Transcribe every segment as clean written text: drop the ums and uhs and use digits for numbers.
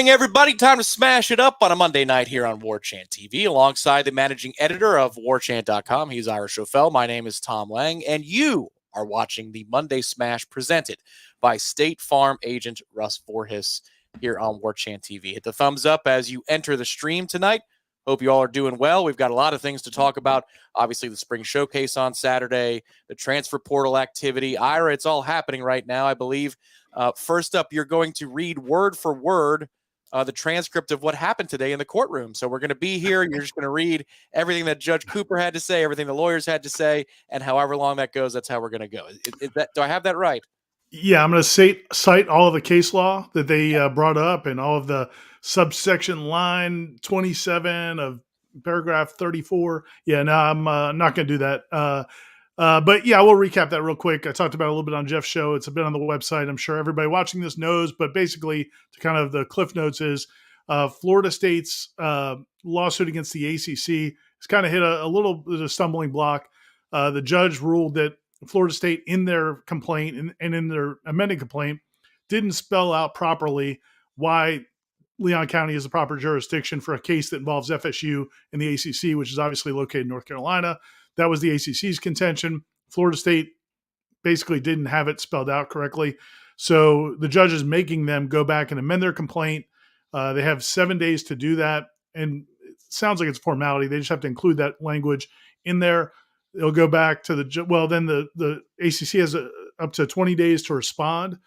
evening, everybody. Time to smash it up on a Monday night here on Warchant TV alongside the managing editor of Warchant.com. He's Ira Schoffel. My name is Tom Lang, and you are watching the Monday Smash presented by State Farm agent Russ Voorhis here on Warchant TV. Hit the thumbs up as you enter the stream tonight. Hope you all are doing well. We've got a lot of things to talk about. Obviously, the spring showcase on Saturday, the transfer portal activity. Ira, it's all happening right now, I believe. First up, you're going to read word for word the transcript of what happened today in the courtroom. So we're going to be here. You're just going to read everything that Judge Cooper had to say, everything the lawyers had to say, and however long that goes, that's how we're going to go. Do I have that right? Yeah, I'm going to cite all of the case law that they brought up and all of the subsection line 27 of paragraph 34. Yeah, no, I'm not going to do that. But yeah, we'll recap that real quick. I talked about it a little bit on Jeff's show. It's a bit on the website. I'm sure everybody watching this knows, but basically to kind of the cliff notes is Florida State's lawsuit against the ACC has kind of hit a little bit of a stumbling block. The judge ruled that Florida State in their complaint and in their amended complaint didn't spell out properly why Leon County is the proper jurisdiction for a case that involves FSU and the ACC, which is obviously located in North Carolina. That was the ACC's contention. Florida State basically didn't have it spelled out correctly. So the judge is making them go back and amend their complaint. They have 7 days to do that. And it sounds like it's a formality. They just have to include that language in there. They'll go back to then the ACC has up to 20 days to respond.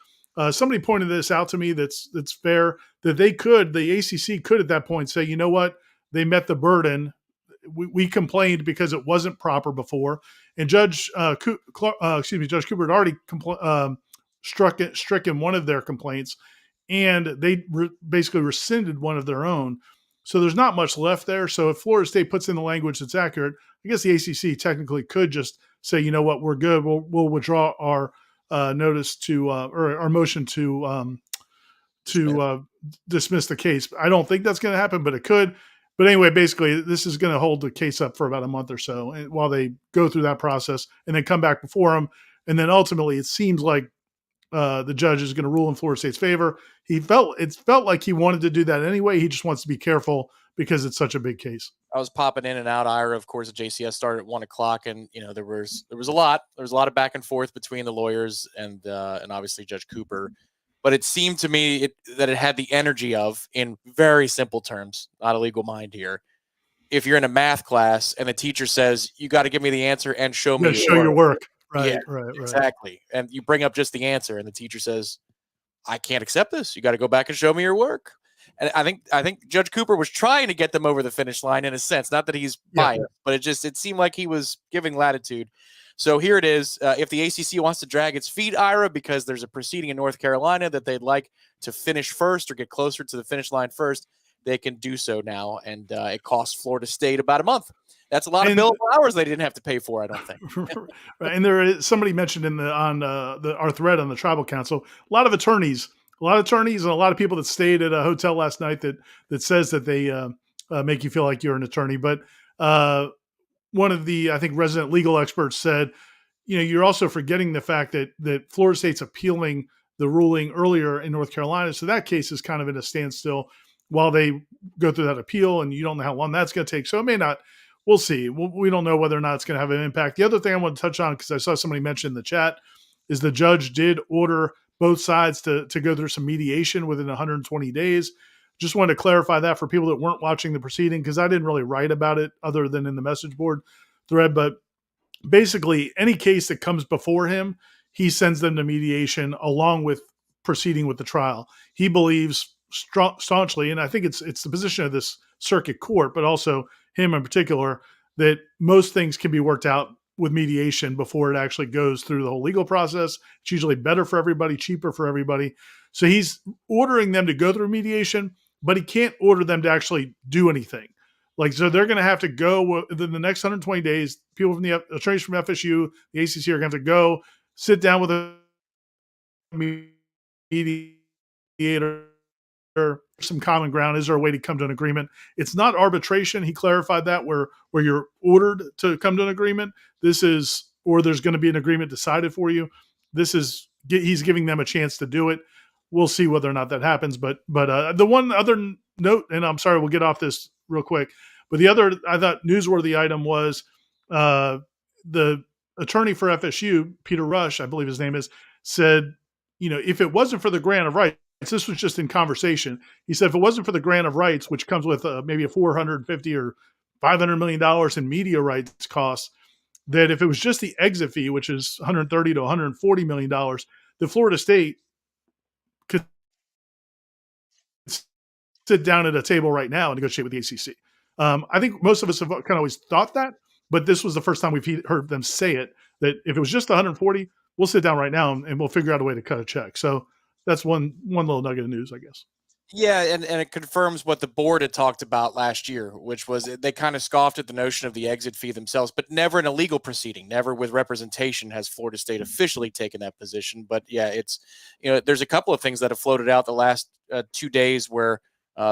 Somebody pointed this out to me that's fair, that the ACC could at that point say, you know what, they met the burden. We complained because it wasn't proper before. And Judge Cooper had already stricken one of their complaints, and they basically rescinded one of their own. So there's not much left there. So if Florida State puts in the language that's accurate, I guess the ACC technically could just say, you know what, we're good. We'll withdraw our notice to or our motion to dismiss the case. I don't think that's going to happen, but it could. But anyway, basically, this is going to hold the case up for about a month or so while they go through that process and then come back before them. And then ultimately, it seems like the judge is going to rule in Florida State's favor. It felt like he wanted to do that anyway. He just wants to be careful because it's such a big case. I was popping in and out. Ira, of course, the JCS started at 1:00, and there was a lot. There was a lot of back and forth between the lawyers and obviously Judge Cooper. But it seemed to me that it had the energy of, in very simple terms, not a legal mind here, if you're in a math class and the teacher says, you got to give me the answer and show me your work. Right, yeah, right. Exactly. And you bring up just the answer and the teacher says, I can't accept this. You got to go back and show me your work. And I think Judge Cooper was trying to get them over the finish line in a sense. Not that he's biased, but it seemed like he was giving latitude. So here it is. If the ACC wants to drag its feet, Ira, because there's a proceeding in North Carolina that they'd like to finish first or get closer to the finish line first, they can do so now. And it costs Florida State about a month. That's a lot of billable hours they didn't have to pay for, I don't think. Right. And there is somebody mentioned on our thread on the Tribal Council, a lot of attorneys and a lot of people that stayed at a hotel last night that says that they make you feel like you're an attorney. But one of the, I think, resident legal experts said, you're also forgetting the fact that Florida State's appealing the ruling earlier in North Carolina. So that case is kind of in a standstill while they go through that appeal, and you don't know how long that's going to take. So it may not. We'll see. We don't know whether or not it's going to have an impact. The other thing I want to touch on, because I saw somebody mention in the chat, is the judge did order both sides to go through some mediation within 120 days. Just wanted to clarify that for people that weren't watching the proceeding, because I didn't really write about it other than in the message board thread. But basically, any case that comes before him, he sends them to mediation along with proceeding with the trial. He believes staunchly, and I think it's the position of this circuit court, but also him in particular, that most things can be worked out with mediation before it actually goes through the whole legal process. It's usually better for everybody, cheaper for everybody. So he's ordering them to go through mediation, but he can't order them to actually do anything. So they're going to have to go within the next 120 days. People from the attorneys from FSU, the ACC are going to have to go sit down with a mediator, some common ground. Is there a way to come to an agreement? It's not arbitration. He clarified that where you're ordered to come to an agreement. Or there's going to be an agreement decided for you. He's giving them a chance to do it. we'll see whether or not that happens. But the one other note, and I'm sorry, we'll get off this real quick, but the other I thought newsworthy item was the attorney for FSU, Peter Rush, I believe his name is, said, if it wasn't for the grant of rights, this was just in conversation. He said, if it wasn't for the grant of rights, which comes with maybe a $450 or $500 million in media rights costs, that if it was just the exit fee, which is $130 to $140 million, the Florida State could sit down at a table right now and negotiate with the ACC. I think most of us have kind of always thought that, but this was the first time we've heard them say it, that if it was just 140, we'll sit down right now and we'll figure out a way to cut a check. So that's one little nugget of news, I guess. Yeah, and it confirms what the board had talked about last year, which was they kind of scoffed at the notion of the exit fee themselves, but never in a legal proceeding, never with representation has Florida State officially taken that position. But yeah, it's, there's a couple of things that have floated out the last 2 days where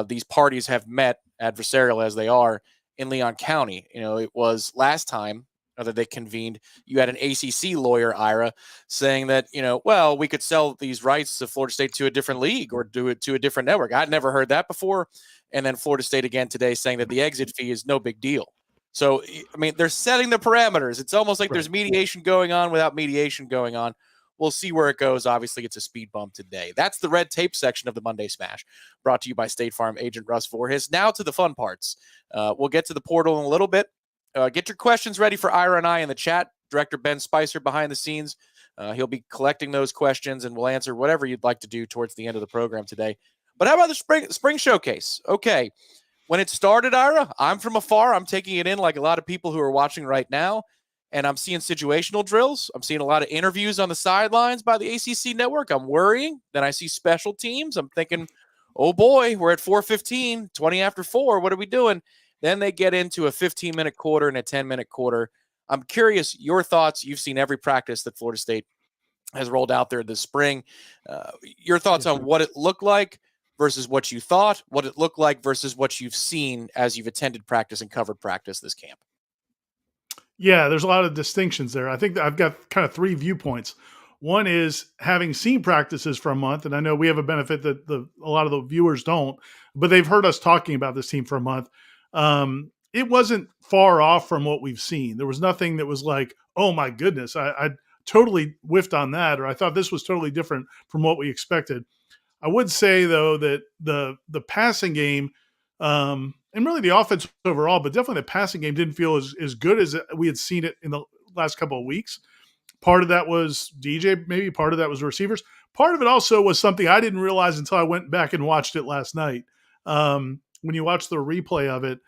these parties have met, adversarial as they are, in Leon County. It was last time that they convened, you had an ACC lawyer, Ira, saying that, well, we could sell these rights to Florida State to a different league or do it to a different network. I'd never heard that before. And then Florida State again today saying that the exit fee is no big deal. So, I mean, they're setting the parameters. It's almost like there's mediation going on without mediation going on. We'll see where it goes. Obviously, it's a speed bump today. That's the red tape section of the Monday Smash, brought to you by State Farm agent Russ Voorhis. Now to the fun parts. We'll get to the portal in a little bit. Get your questions ready for Ira and I in the chat. Director Ben Spicer behind the scenes. He'll be collecting those questions, and we'll answer whatever you'd like to do towards the end of the program today. But how about the spring showcase? Okay. When it started, Ira, I'm from afar. I'm taking it in like a lot of people who are watching right now. And I'm seeing situational drills. I'm seeing a lot of interviews on the sidelines by the ACC network. I'm worrying. Then I see special teams. I'm thinking, oh boy, we're at 4:15, 20 after 4. What are we doing? Then they get into a 15-minute quarter and a 10-minute quarter. I'm curious, your thoughts. You've seen every practice that Florida State has rolled out there this spring. Your thoughts on what it looked like versus what you thought, what it looked like versus what you've seen as you've attended practice and covered practice this camp. Yeah, there's a lot of distinctions there. I think that I've got kind of 3 viewpoints. One is having seen practices for a month, and I know we have a benefit that a lot of the viewers don't, but they've heard us talking about this team for a month. It wasn't far off from what we've seen. There was nothing that was like, oh my goodness, I totally whiffed on that, or I thought this was totally different from what we expected. I would say though that the passing game, and really the offense overall, but definitely the passing game didn't feel as good as we had seen it in the last couple of weeks. Part of that was DJ, maybe part of that was receivers. Part of it also was something I didn't realize until I went back and watched it last night. When you watch the replay of it,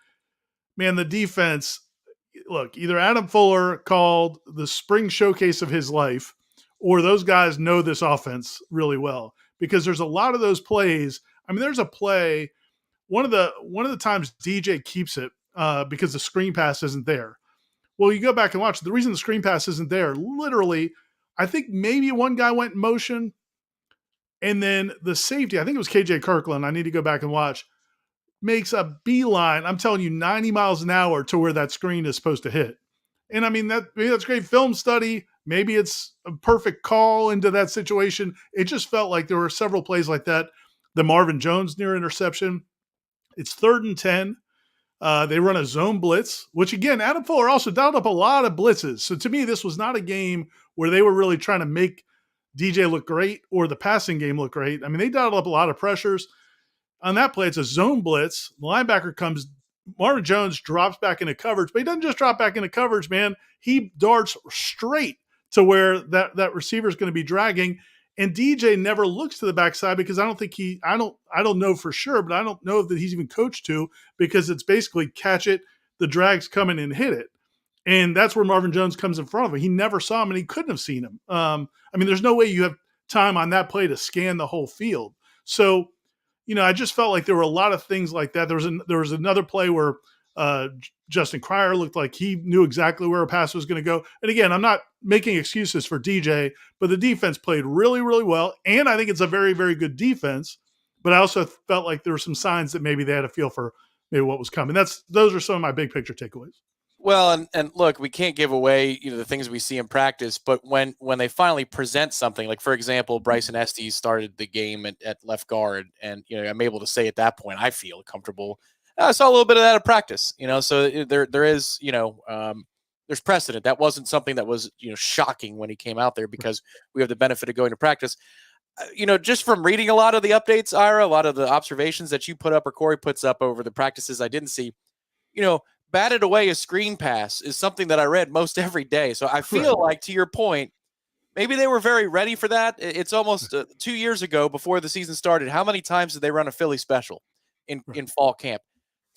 man, the defense, look, either Adam Fuller called the spring showcase of his life, or those guys know this offense really well, because there's a lot of those plays. I mean, there's a play, one of the times DJ keeps it because the screen pass isn't there. Well, you go back and watch. The reason the screen pass isn't there, literally, I think maybe one guy went in motion, and then the safety, I think it was KJ Kirkland, I need to go back and watch, makes a beeline, I'm telling you, 90 miles an hour to where that screen is supposed to hit. And I mean, maybe that's great film study. Maybe it's a perfect call into that situation. It just felt like there were several plays like that. The Marvin Jones near interception. It's 3rd and 10. They run a zone blitz, which again, Adam Fuller also dialed up a lot of blitzes. So to me, this was not a game where they were really trying to make DJ look great or the passing game look great. I mean, they dialed up a lot of pressures. On that play, it's a zone blitz. The linebacker comes, Marvin Jones drops back into coverage, but he doesn't just drop back into coverage, man. He darts straight to where that receiver is going to be dragging. And DJ never looks to the backside because I don't know for sure, but I don't know that he's even coached to, because it's basically catch it, the drag's coming and hit it. And that's where Marvin Jones comes in front of him. He never saw him and he couldn't have seen him. I mean, there's no way you have time on that play to scan the whole field. So, I just felt like there were a lot of things like that. There was another play where Justin Cryer looked like he knew exactly where a pass was going to go. And again, I'm not making excuses for DJ, but the defense played really, really well. And I think it's a very, very good defense. But I also felt like there were some signs that maybe they had a feel for maybe what was coming. Those are some of my big picture takeaways. Well, and look, we can't give away the things we see in practice, but when they finally present something, like for example, Bryson Estes started the game at left guard, and I'm able to say at that point I feel comfortable. I saw a little bit of that at practice, so there is there's precedent. That wasn't something that was shocking when he came out there because we have the benefit of going to practice. Just from reading a lot of the updates, Ira, a lot of the observations that you put up or Corey puts up over the practices I didn't see, batted away a screen pass is something that I read most every day. So I feel like, to your point, maybe they were very ready for that. It's almost 2 years ago before the season started. How many times did they run a Philly special in fall camp?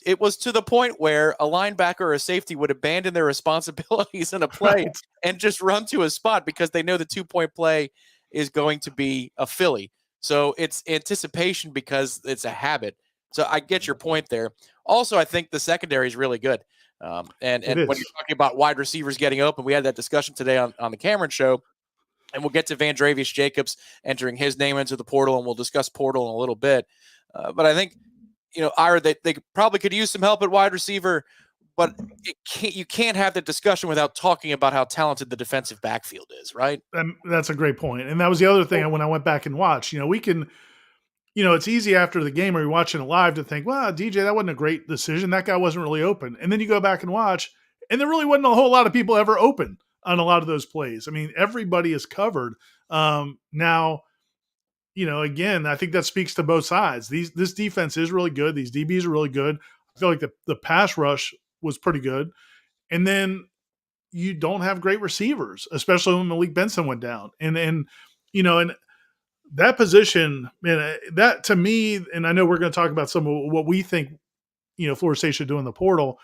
It was to the point where a linebacker or a safety would abandon their responsibilities in a play and just run to a spot because they know the 2-point play is going to be a Philly. So it's anticipation because it's a habit. So I get your point there. Also, I think the secondary is really good. And when you're talking about wide receivers getting open, we had that discussion today on the Cameron show, and we'll get to Vandrevius Jacobs entering his name into the portal, and we'll discuss portal in a little bit. But I think, Ira, they probably could use some help at wide receiver, but you can't have the discussion without talking about how talented the defensive backfield is, right? That's a great point. And that was the other thing when I went back and watched. We can – it's easy after the game or you're watching it live to think, well, DJ, that wasn't a great decision. That guy wasn't really open. And then you go back and watch, and there really wasn't a whole lot of people ever open on a lot of those plays. I mean, everybody is covered. Now, again, I think that speaks to both sides. This defense is really good. These DBs are really good. I feel like the pass rush was pretty good. And then you don't have great receivers, especially when Malik Benson went down. And that position, man, that to me, and I know we're going to talk about some of what we think, Florida State should do in the portal.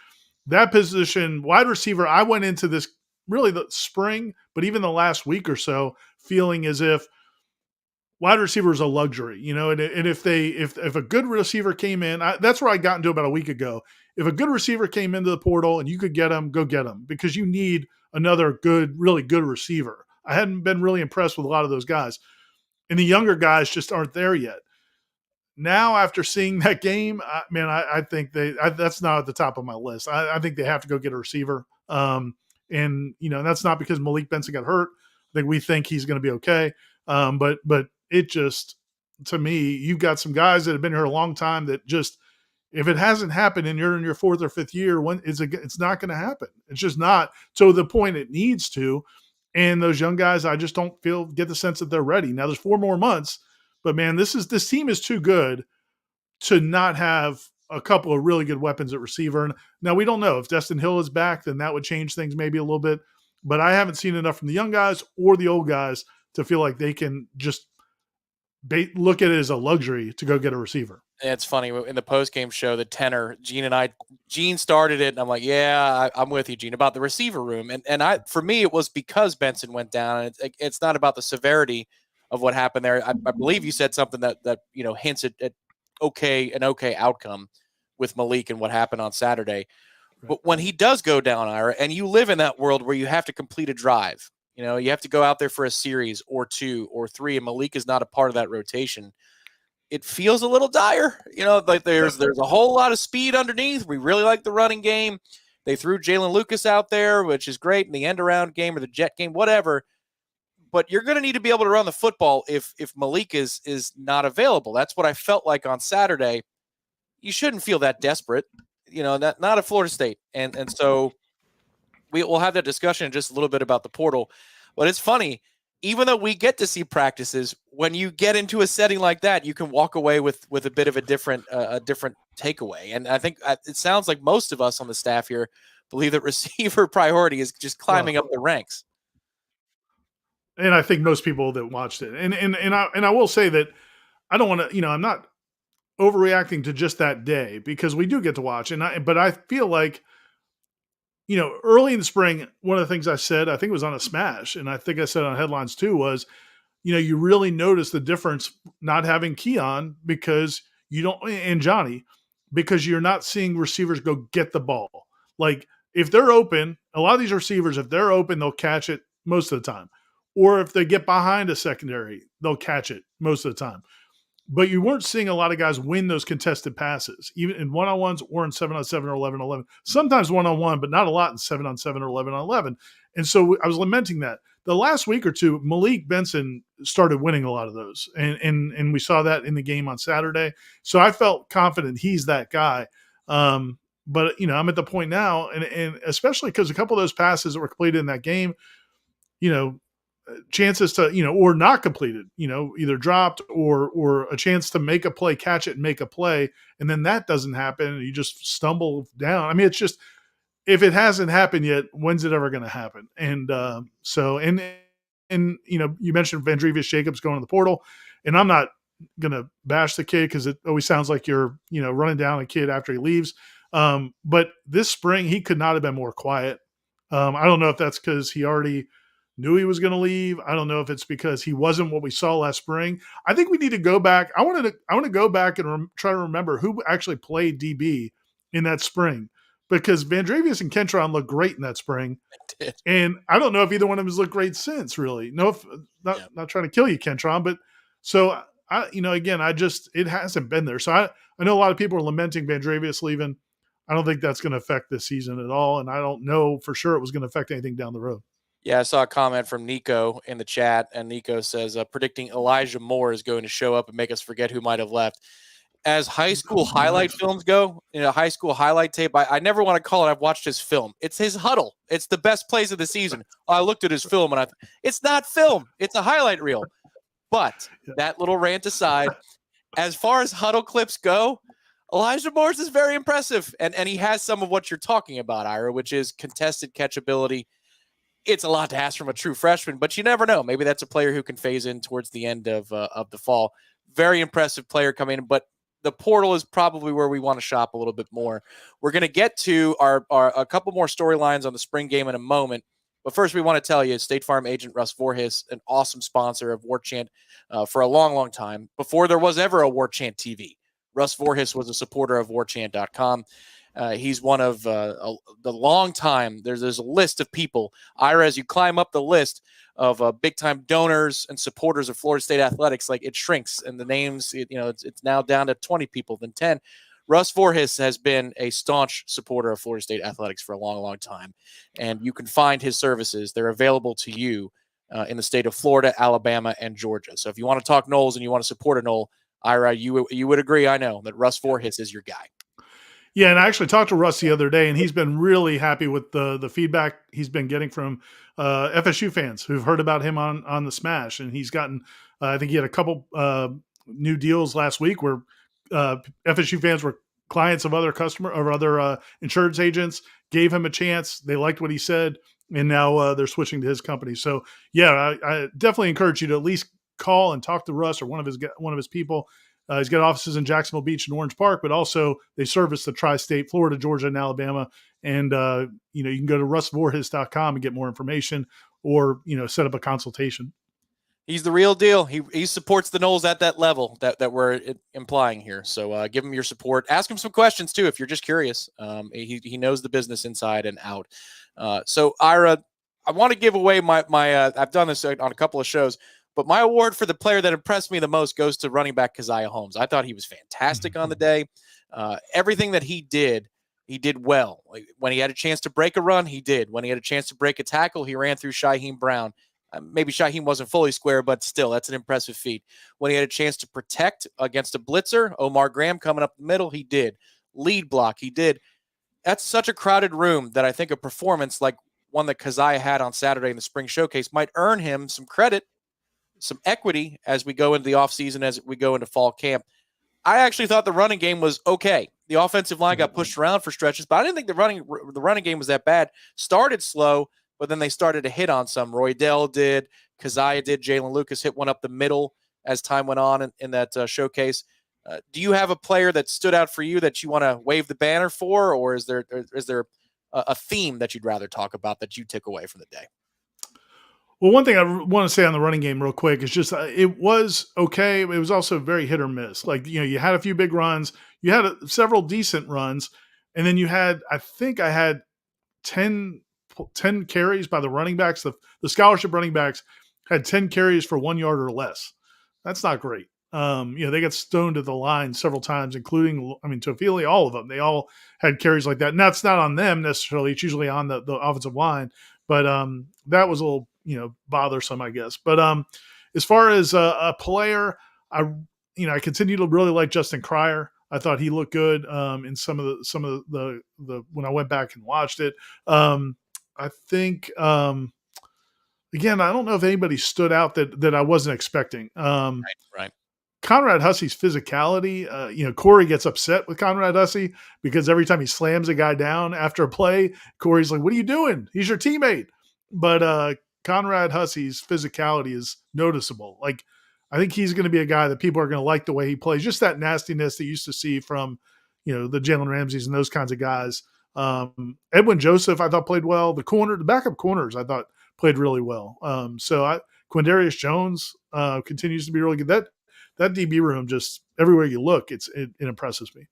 That position, wide receiver, I went into this really the spring, but even the last week or so, feeling as if wide receiver is a luxury, and if a good receiver came in, that's where I got into about a week ago. If a good receiver came into the portal and you could get him, go get him, because you need another really good receiver. I hadn't been really impressed with a lot of those guys. And the younger guys just aren't there yet. Now, after seeing that game, I think that's not at the top of my list. I think they have to go get a receiver. And that's not because Malik Benson got hurt. I think we think he's going to be okay. But it just, to me, you've got some guys that have been here a long time that just, if it hasn't happened and you're in your fourth or fifth year, it's not going to happen. It's just not to the point it needs to. And those young guys, I just don't get the sense that they're ready. Now there's 4 more months, but man, this team is too good to not have a couple of really good weapons at receiver. And now we don't know if Destin Hill is back, then that would change things maybe a little bit, but I haven't seen enough from the young guys or the old guys to feel like they can just look at it as a luxury to go get a receiver. It's funny, in the post-game show, the tenor, Gene started it, and I'm like, yeah, I'm with you, Gene, about the receiver room. And for me, it was because Benson went down, and it's not about the severity of what happened there. I believe you said something that hints at an okay outcome with Malik and what happened on Saturday. Right. But when he does go down, Ira, and you live in that world where you have to complete a drive, you have to go out there for a series or 2 or 3, and Malik is not a part of that rotation, it feels a little dire. Like there's a whole lot of speed underneath. We really like the running game. They threw Jalen Lucas out there, which is great in the end around game or the jet game, whatever. But you're going to need to be able to run the football if Malik is not available. That's what I felt like on Saturday. You shouldn't feel that desperate, not at Florida State. And so we'll have that discussion in just a little bit about the portal. But it's funny, even though we get to see practices, when you get into a setting like that, you can walk away with a bit of a different takeaway. And I think it sounds like most of us on the staff here believe that receiver priority is just climbing up the ranks. And I think most people that watched it, and I will say that I don't want to, I'm not overreacting to just that day, because we do get to watch, but I feel like, early in the spring, one of the things I said, I think it was on a Smash, and I think I said on headlines too, was, you really notice the difference not having Keon because you don't, and Johnny, because you're not seeing receivers go get the ball. Like if they're open, a lot of these receivers, if they're open, they'll catch it most of the time. Or if they get behind a secondary, they'll catch it most of the time. but you weren't seeing a lot of guys win those contested passes, even in one-on-ones or in 7-on-7 or 11-on-11. Sometimes one-on-one, but not a lot in 7-on-7 or 11-on-11. And so I was lamenting that. The last week or two, Malik Benson started winning a lot of those, and we saw that in the game on Saturday. So I felt confident he's that guy. But I'm at the point now, and especially because a couple of those passes that were completed in that game, chances to or not completed, either dropped or a chance to make a play, catch it, and make a play, and then that doesn't happen, and you just stumble down. I mean, it's just, if it hasn't happened yet, when's it ever going to happen? And you mentioned Vandrevius Jacobs going to the portal, and I'm not going to bash the kid because it always sounds like you're running down a kid after he leaves. But this spring he could not have been more quiet. I don't know if that's because he already knew he was going to leave. I don't know if it's because he wasn't what we saw last spring. I think we need to go back. I want to go back and try to remember who actually played DB in that spring, because Vandrevius and Kentron looked great in that spring. And I don't know if either one of them has looked great since, really. Not trying to kill you, Kentron, but so it hasn't been there. So I know a lot of people are lamenting Vandrevius leaving. I don't think that's going to affect this season at all. And I don't know for sure it was going to affect anything down the road. Yeah, I saw a comment from Nico in the chat, and Nico says, predicting Elijah Moore is going to show up and make us forget who might have left. As high school highlight films go, high school highlight tape, I never want to call it. I've watched his film. It's his huddle. It's the best plays of the season. I looked at his film, and it's not film. It's a highlight reel. But that little rant aside, as far as huddle clips go, Elijah Moore's is very impressive. And he has some of what you're talking about, Ira, which is contested catchability. It's a lot to ask from a true freshman, but you never know. Maybe that's a player who can phase in towards the end of the fall. Very impressive player coming in, but the portal is probably where we want to shop a little bit more. We're going to get to our a couple more storylines on the spring game in a moment. But first, we want to tell you, State Farm agent Russ Voorhis, an awesome sponsor of Warchant for a long, long time. Before there was ever a Warchant TV, Russ Voorhis was a supporter of Warchant.com. He's one of the long time. There's a list of people. Ira, as you climb up the list of big-time donors and supporters of Florida State athletics, like, it shrinks, and the names, it's now down to 20 people than 10. Russ Voorhis has been a staunch supporter of Florida State athletics for a long, long time, and you can find his services. They're available to you in the state of Florida, Alabama, and Georgia. So if you want to talk Noles and you want to support a Nole, Ira, you would agree, I know, that Russ Voorhis is your guy. Yeah, and I actually talked to Russ the other day, and he's been really happy with the feedback he's been getting from FSU fans who've heard about him on the Smash. And he's gotten, I think he had a couple new deals last week where FSU fans were clients of other insurance agents, gave him a chance. They liked what he said, and now they're switching to his company. So yeah, I definitely encourage you to at least call and talk to Russ or one of his people. He's got offices in Jacksonville Beach and Orange Park, but also they service the tri-state, Florida, Georgia, and Alabama. And, you can go to russvoorhis.com and get more information or, set up a consultation. He's the real deal. He supports the Noles at that level that we're implying here. So give him your support. Ask him some questions, too, if you're just curious. He knows the business inside and out. So, Ira, I want to give away my I've done this on a couple of shows, but my award for the player that impressed me the most goes to running back Keziah Holmes. I thought he was fantastic on the day. Everything that he did well. Like, when he had a chance to break a run, he did. When he had a chance to break a tackle, he ran through Shaheem Brown. Maybe Shaheem wasn't fully square, but still, that's an impressive feat. When he had a chance to protect against a blitzer, Omar Graham coming up the middle, he did. Lead block, he did. That's such a crowded room that I think a performance like one that Keziah had on Saturday in the spring showcase might earn him some credit, some equity as we go into the offseason, as we go into fall camp. I actually thought the running game was okay. The offensive line got pushed around for stretches, but I didn't think the running game was that bad. Started slow, but then they started to hit on some. Roydell did, Keziah did, Jalen Lucas hit one up the middle as time went on in that showcase. Do you have a player that stood out for you that you want to wave the banner for, or is there a theme that you'd rather talk about that you took away from the day? Well, one thing I want to say on the running game real quick is just it was okay. It was also very hit or miss. Like, you had a few big runs. You had several decent runs. And then I think I had 10 carries by the running backs. The scholarship running backs had 10 carries for 1 yard or less. That's not great. They got stoned at the line several times, including, Toafili, all of them. They all had carries like that. And that's not on them necessarily. It's usually on the offensive line. But that was a little, bothersome, I guess. But as far as a player, I continue to really like Justin Cryer. I thought he looked good in some of the when I went back and watched it. I think again, I don't know if anybody stood out that I wasn't expecting. Right. Conrad Hussey's physicality, Corey gets upset with Conrad Hussey because every time he slams a guy down after a play, Corey's like, "What are you doing? He's your teammate." But Conrad Hussey's physicality is noticeable. Like, I think he's going to be a guy that people are going to like the way he plays. Just that nastiness that you used to see from, the Jalen Ramseys and those kinds of guys. Edwin Joseph, I thought, played well. The backup corners, I thought, played really well. Quindarius Jones continues to be really good. That DB room, just everywhere you look, it impresses me.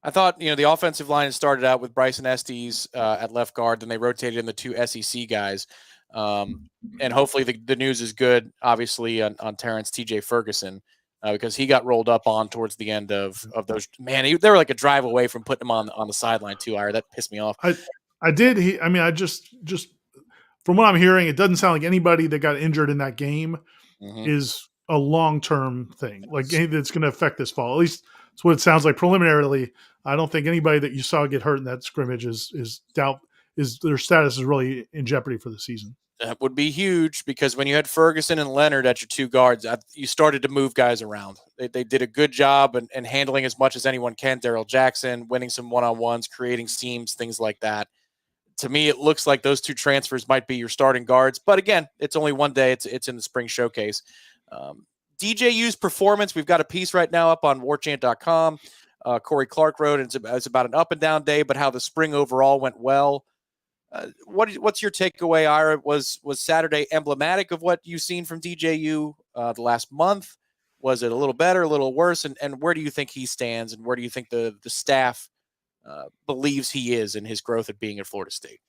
I thought, the offensive line started out with Bryson Estes at left guard, then they rotated in the two SEC guys. And hopefully the news is good, obviously, on Terrence TJ Ferguson, because he got rolled up on towards the end of those. Man, they were like a drive away from putting him on the sideline too, Ira. That pissed me off. I did. I just from what I'm hearing, it doesn't sound like anybody that got injured in that game is a long-term thing, like that's going to affect this fall. At least that's what it sounds like preliminarily. I don't think anybody that you saw get hurt in that scrimmage is their status is really in jeopardy for the season. That would be huge, because when you had Ferguson and Leonard at your two guards, you started to move guys around. They did a good job and handling as much as anyone can. Darrell Jackson winning some one-on-ones, creating seams, things like that. To me, it looks like those two transfers might be your starting guards. But again, it's only one day. It's in the spring showcase. DJU's performance, we've got a piece right now up on warchant.com. Corey Clark wrote, and it's about an up and down day, but how the spring overall went well. What's your takeaway, Ira? Was Saturday emblematic of what you've seen from DJU the last month? Was it a little better, a little worse? And where do you think he stands, and where do you think the staff believes he is in his growth at being at Florida State?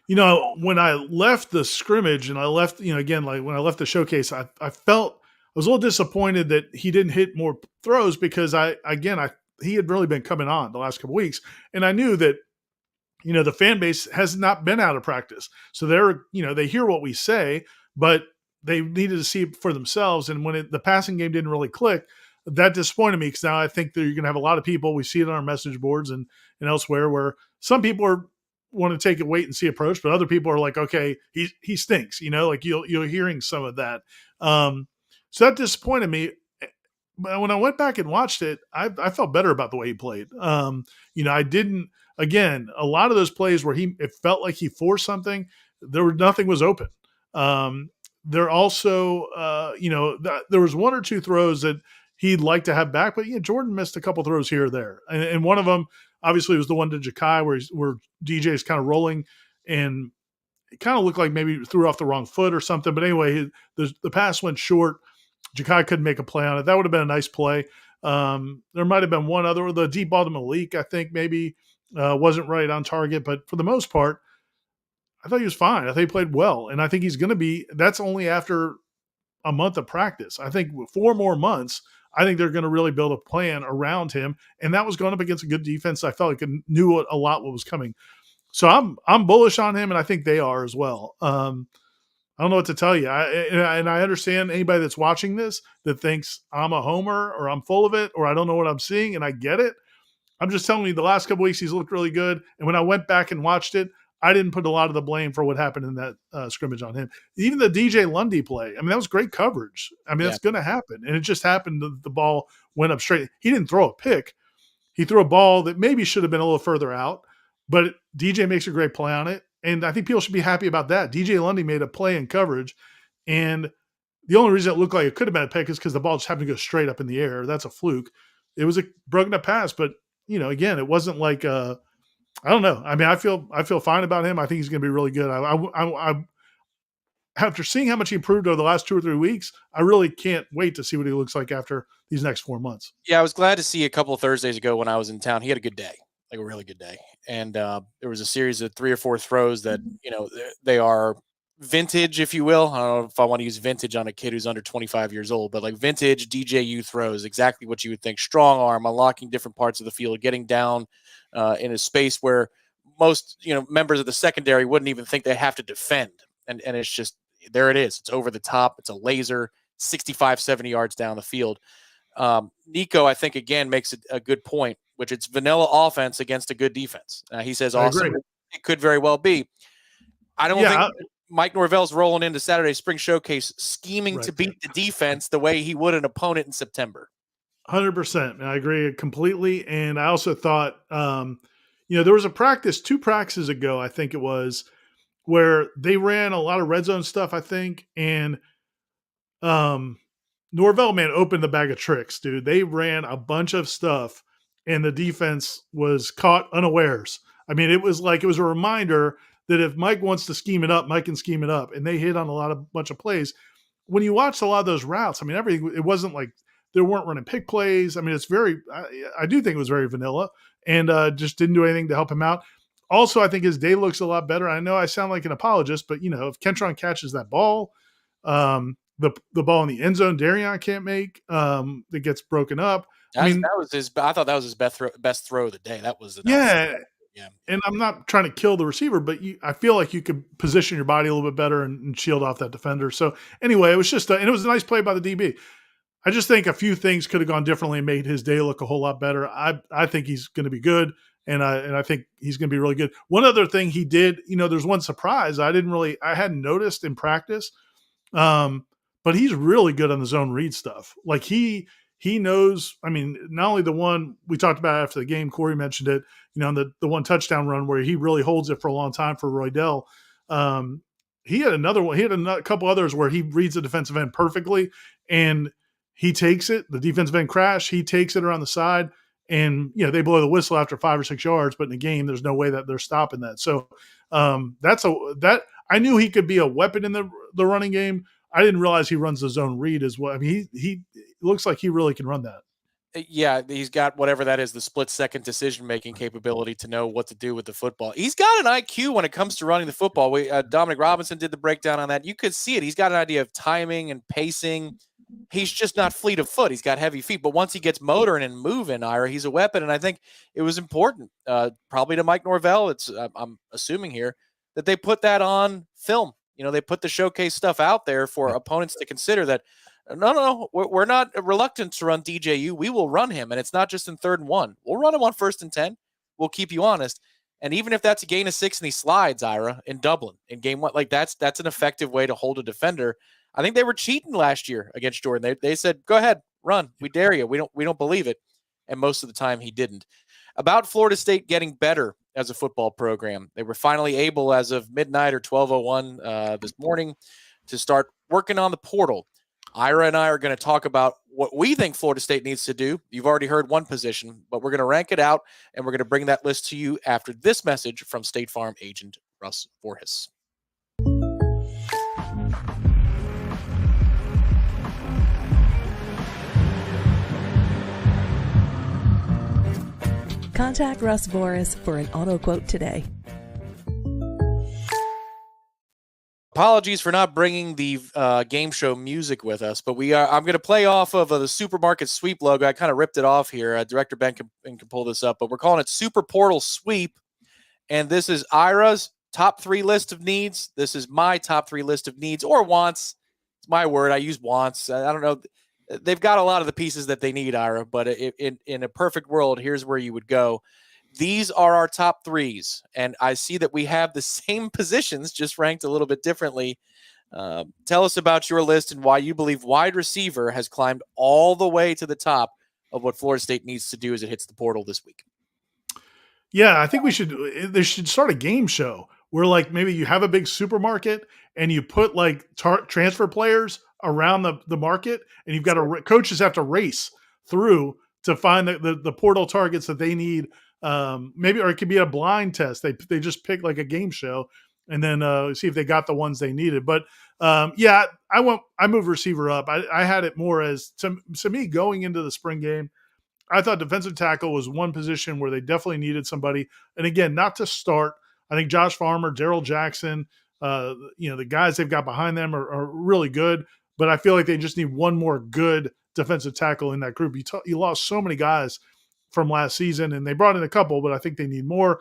When I left the scrimmage and I left, again, like when I left the showcase, I was a little disappointed that he didn't hit more throws, because he had really been coming on the last couple weeks, and I knew that, the fan base has not been out of practice. So they hear what we say, but they needed to see it for themselves. And when the passing game didn't really click, that disappointed me, because now I think that you're going to have a lot of people, we see it on our message boards and elsewhere, where some people want to take a wait and see approach, but other people are like, okay, he stinks, like you're hearing some of that. So that disappointed me. But when I went back and watched it, I felt better about the way he played. I didn't, again, a lot of those plays where it felt like he forced something, nothing was open. There also, there was one or two throws that he'd like to have back, but Jordan missed a couple throws here or there. And one of them, obviously, was the one to Ja'Kai where DJ is kind of rolling, and it kind of looked like maybe he threw off the wrong foot or something. But anyway, the pass went short. Ja'Kai couldn't make a play on it. That would have been a nice play. There might have been one other, the deep ball to Malik, I think maybe wasn't right on target. But for the most part, I thought he was fine. I think he played well. And I think he's going to be, that's only after a month of practice. I think 4 more months, I think they're going to really build a plan around him. And that was going up against a good defense. I felt like it knew a lot what was coming. So I'm bullish on him, and I think they are as well. I don't know what to tell you. I understand anybody that's watching this that thinks I'm a homer or I'm full of it or I don't know what I'm seeing, and I get it. I'm just telling you the last couple weeks he's looked really good. And when I went back and watched it, I didn't put a lot of the blame for what happened in that scrimmage on him. Even the DJ Lundy play, that was great coverage. That's going to happen. And it just happened that the ball went up straight. He didn't throw a pick. He threw a ball that maybe should have been a little further out, but DJ makes a great play on it. And I think people should be happy about that. DJ Lundy made a play in coverage, and the only reason it looked like it could have been a pick is because the ball just happened to go straight up in the air. That's a fluke. It was a broken up pass, but again, it wasn't like I don't know. I feel fine about him. I think he's going to be really good. I after seeing how much he improved over the last 2 or 3 weeks, I really can't wait to see what he looks like after these next 4 months. Yeah, I was glad to see a couple of Thursdays ago when I was in town. He had a good day. Like a really good day. And there was a series of 3 or 4 throws that, they are vintage, if you will. I don't know if I want to use vintage on a kid who's under 25 years old, but like vintage DJU throws, exactly what you would think. Strong arm, unlocking different parts of the field, getting down in a space where most members of the secondary wouldn't even think they have to defend. And it's just, there it is. It's over the top. It's a laser, 65, 70 yards down the field. Nico, I think, again, makes a good point, which it's vanilla offense against a good defense. He says awesome. It could very well be. I don't think Mike Norvell's rolling into Saturday Spring Showcase scheming to beat the defense the way he would an opponent in September. 100%. I agree completely. And I also thought, there was two practices ago, I think it was, where they ran a lot of red zone stuff, I think. And Norvell, man, opened the bag of tricks, dude. They ran a bunch of stuff and the defense was caught unawares. I mean, it was a reminder that if Mike wants to scheme it up, Mike can scheme it up. And they hit on a bunch of plays. When you watched a lot of those routes, I mean, it wasn't like they weren't running pick plays. I mean, I do think it was very vanilla and just didn't do anything to help him out. Also, I think his day looks a lot better. I know I sound like an apologist, but if Kentron catches that ball, the ball in the end zone, Darion can't make, that gets broken up. I thought that was his best throw of the day. That was yeah. And I'm not trying to kill the receiver, but I feel like you could position your body a little bit better and shield off that defender. So anyway, it was just and it was a nice play by the DB. I just think a few things could have gone differently and made his day look a whole lot better. I think he's going to be good, and I think he's going to be really good. One other thing he did, there's one surprise I hadn't noticed in practice, but he's really good on the zone read stuff. Like he knows. I mean, not only the one we talked about after the game, Corey mentioned it. The one touchdown run where he really holds it for a long time for Roydell. He had another one. He had a couple others where he reads the defensive end perfectly, and he takes it. The defensive end crash. He takes it around the side, and they blow the whistle after 5 or 6 yards. But in the game, there's no way that they're stopping that. So I knew he could be a weapon in the running game. I didn't realize he runs the zone read as well. I mean, he looks like he really can run that. Yeah, he's got whatever that is, the split-second decision-making capability to know what to do with the football. He's got an IQ when it comes to running the football. Dominic Robinson did the breakdown on that. You could see it. He's got an idea of timing and pacing. He's just not fleet of foot. He's got heavy feet. But once he gets motoring and moving, Ira, he's a weapon. And I think it was important, probably to Mike Norvell, I'm assuming here, that they put that on film. They put the showcase stuff out there for opponents to consider that, no, we're not reluctant to run DJU. We will run him, and it's not just in 3rd and 1. We'll run him on 1st and 10. We'll keep you honest. And even if that's a gain of 6 and he slides, Ira, in Dublin, in game 1, like that's an effective way to hold a defender. I think they were cheating last year against Jordan. They said, go ahead, run. We dare you. We don't believe it. And most of the time he didn't. About Florida State getting better as a football program. They were finally able, as of midnight or 12:01 this morning, to start working on the portal. Ira and I are going to talk about what we think Florida State needs to do. You've already heard one position, but we're going to rank it out, and we're going to bring that list to you after this message from State Farm agent Russ Voorhis. Contact Russ Voorhis for an auto quote today. Apologies for not bringing the game show music with us, but I'm going to play off of the Supermarket Sweep logo. I kind of ripped it off here. Director Ben can pull this up, but we're calling it Super Portal Sweep. And this is Ira's top 3 list of needs. This is my top 3 list of needs or wants. It's my word. I use wants. I don't know. They've got a lot of the pieces that they need, Ira, but in a perfect world, here's where you would go. These are our top 3s, and I see that we have the same positions, just ranked a little bit differently. Tell us about your list and why you believe wide receiver has climbed all the way to the top of what Florida State needs to do as it hits the portal this week. Yeah, I think they should start a game show where maybe you have a big supermarket and you put transfer players around the market, and you've got coaches have to race through to find the portal targets that they need. Maybe, or it could be a blind test. They just pick a game show and then see if they got the ones they needed. But I move receiver up. I had it more as to me going into the spring game. I thought defensive tackle was one position where they definitely needed somebody. And again, not to start. I think Josh Farmer, Daryl Jackson, The guys they've got behind them are really good, but I feel like they just need one more good defensive tackle in that group. You lost so many guys from last season, and they brought in a couple, but I think they need more.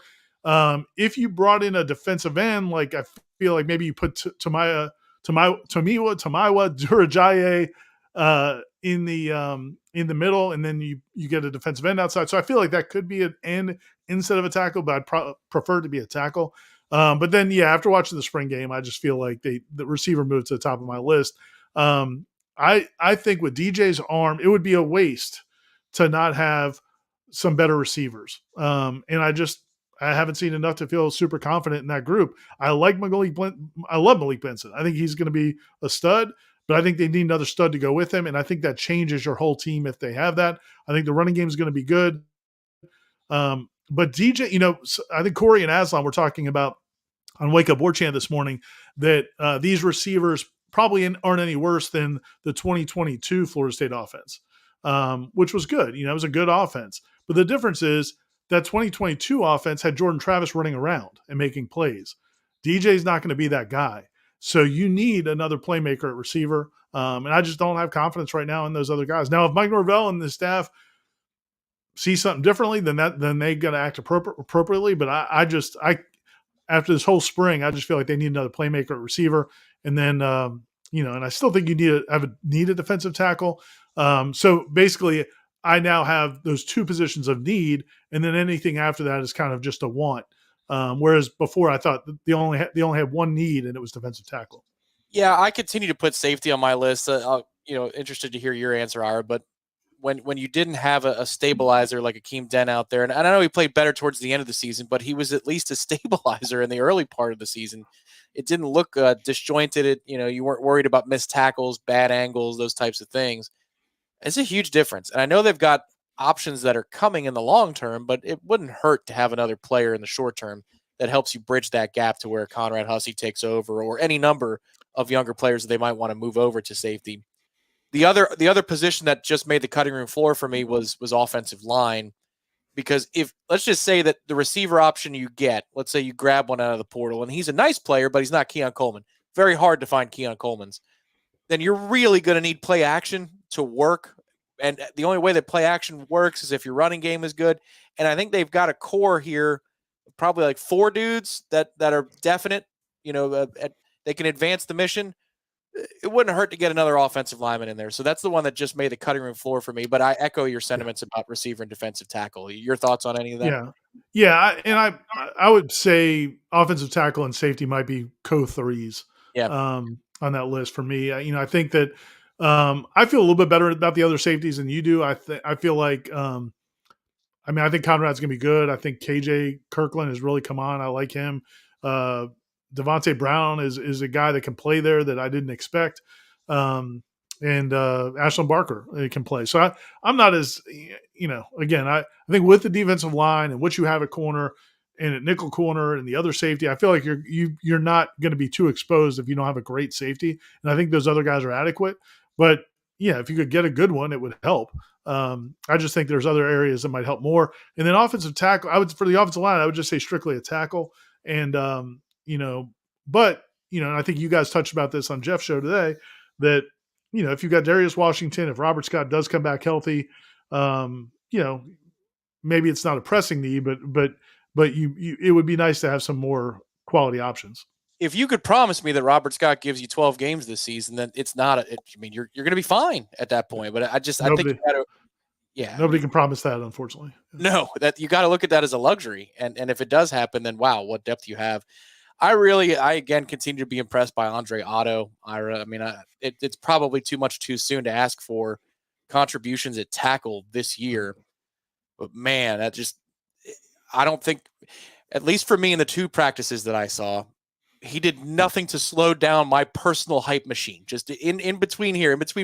If you brought in a defensive end, like I feel like maybe you put Tomiwa Durajaye in the middle, and then you get a defensive end outside. So I feel like that could be an end instead of a tackle, but I'd prefer it to be a tackle. But then, after watching the spring game, I just feel like the receiver moved to the top of my list. I think with DJ's arm, it would be a waste to not have some better receivers. And I haven't seen enough to feel super confident in that group. I love Malik Benson. I think he's going to be a stud, but I think they need another stud to go with him. And I think that changes your whole team if they have that. I think the running game is going to be good. But DJ, I think Corey and Aslan were talking about on Wake Up Warchant this morning that these receivers probably aren't any worse than the 2022 Florida State offense, which was good. It was a good offense. But the difference is that 2022 offense had Jordan Travis running around and making plays. DJ's not going to be that guy. So you need another playmaker at receiver. And I just don't have confidence right now in those other guys. Now, if Mike Norvell and the staff see something differently, then they got to act appropriately. But I after this whole spring, I just feel like they need another playmaker at receiver. And then, and I still think you need a defensive tackle. So basically, I now have those two positions of need, and then anything after that is kind of just a want. Whereas before, I thought they only had one need, and it was defensive tackle. Yeah, I continue to put safety on my list. Interested to hear your answer, Ira. But when you didn't have a stabilizer like Akeem Dent out there, and I know he played better towards the end of the season, but he was at least a stabilizer in the early part of the season. It didn't look disjointed. You weren't worried about missed tackles, bad angles, those types of things. It's a huge difference. And I know they've got options that are coming in the long term, but it wouldn't hurt to have another player in the short term that helps you bridge that gap to where Conrad Hussey takes over, or any number of younger players that they might want to move over to safety. The other position that just made the cutting room floor for me was offensive line, because if let's just say that the receiver option you get, let's say you grab one out of the portal and he's a nice player, but he's not Keon Coleman. Very hard to find Keon Coleman's. Then you're really going to need play action to work. And the only way that play action works is if your running game is good. And I think they've got a core here, probably like 4 dudes that are definite, they can advance the mission. It wouldn't hurt to get another offensive lineman in there. So that's the one that just made the cutting room floor for me. But I echo your sentiments about receiver and defensive tackle. Your thoughts on any of that? Yeah. I would say offensive tackle and safety might be co-threes. Yeah. On that list for me. I think that I feel a little bit better about the other safeties than you do. I feel like I think Conrad's going to be good. I think KJ Kirkland has really come on. I like him. Devontae Brown is a guy that can play there that I didn't expect. And Ashlyn Barker can play. So I'm not as, again, I think with the defensive line and what you have at corner and at nickel corner and the other safety, I feel like you're not going to be too exposed if you don't have a great safety. And I think those other guys are adequate. But yeah, if you could get a good one, it would help. I just think there's other areas that might help more. And then offensive tackle, for the offensive line, I would just say strictly a tackle. And but and I think you guys touched about this on Jeff's show today, that if you've got Darius Washington, if Robert Scott does come back healthy, maybe it's not a pressing need, but it would be nice to have some more quality options. If you could promise me that Robert Scott gives you 12 games this season, then it's not. You're going to be fine at that point. But I think you gotta, nobody can promise that, unfortunately. No, that you got to look at that as a luxury. And if it does happen, then wow, what depth you have. I again continue to be impressed by Andre Otto, Ira. It's probably too soon to ask for contributions at tackle this year, but man, I don't think, at least for me in the 2 practices that I saw, he did nothing to slow down my personal hype machine. Just in between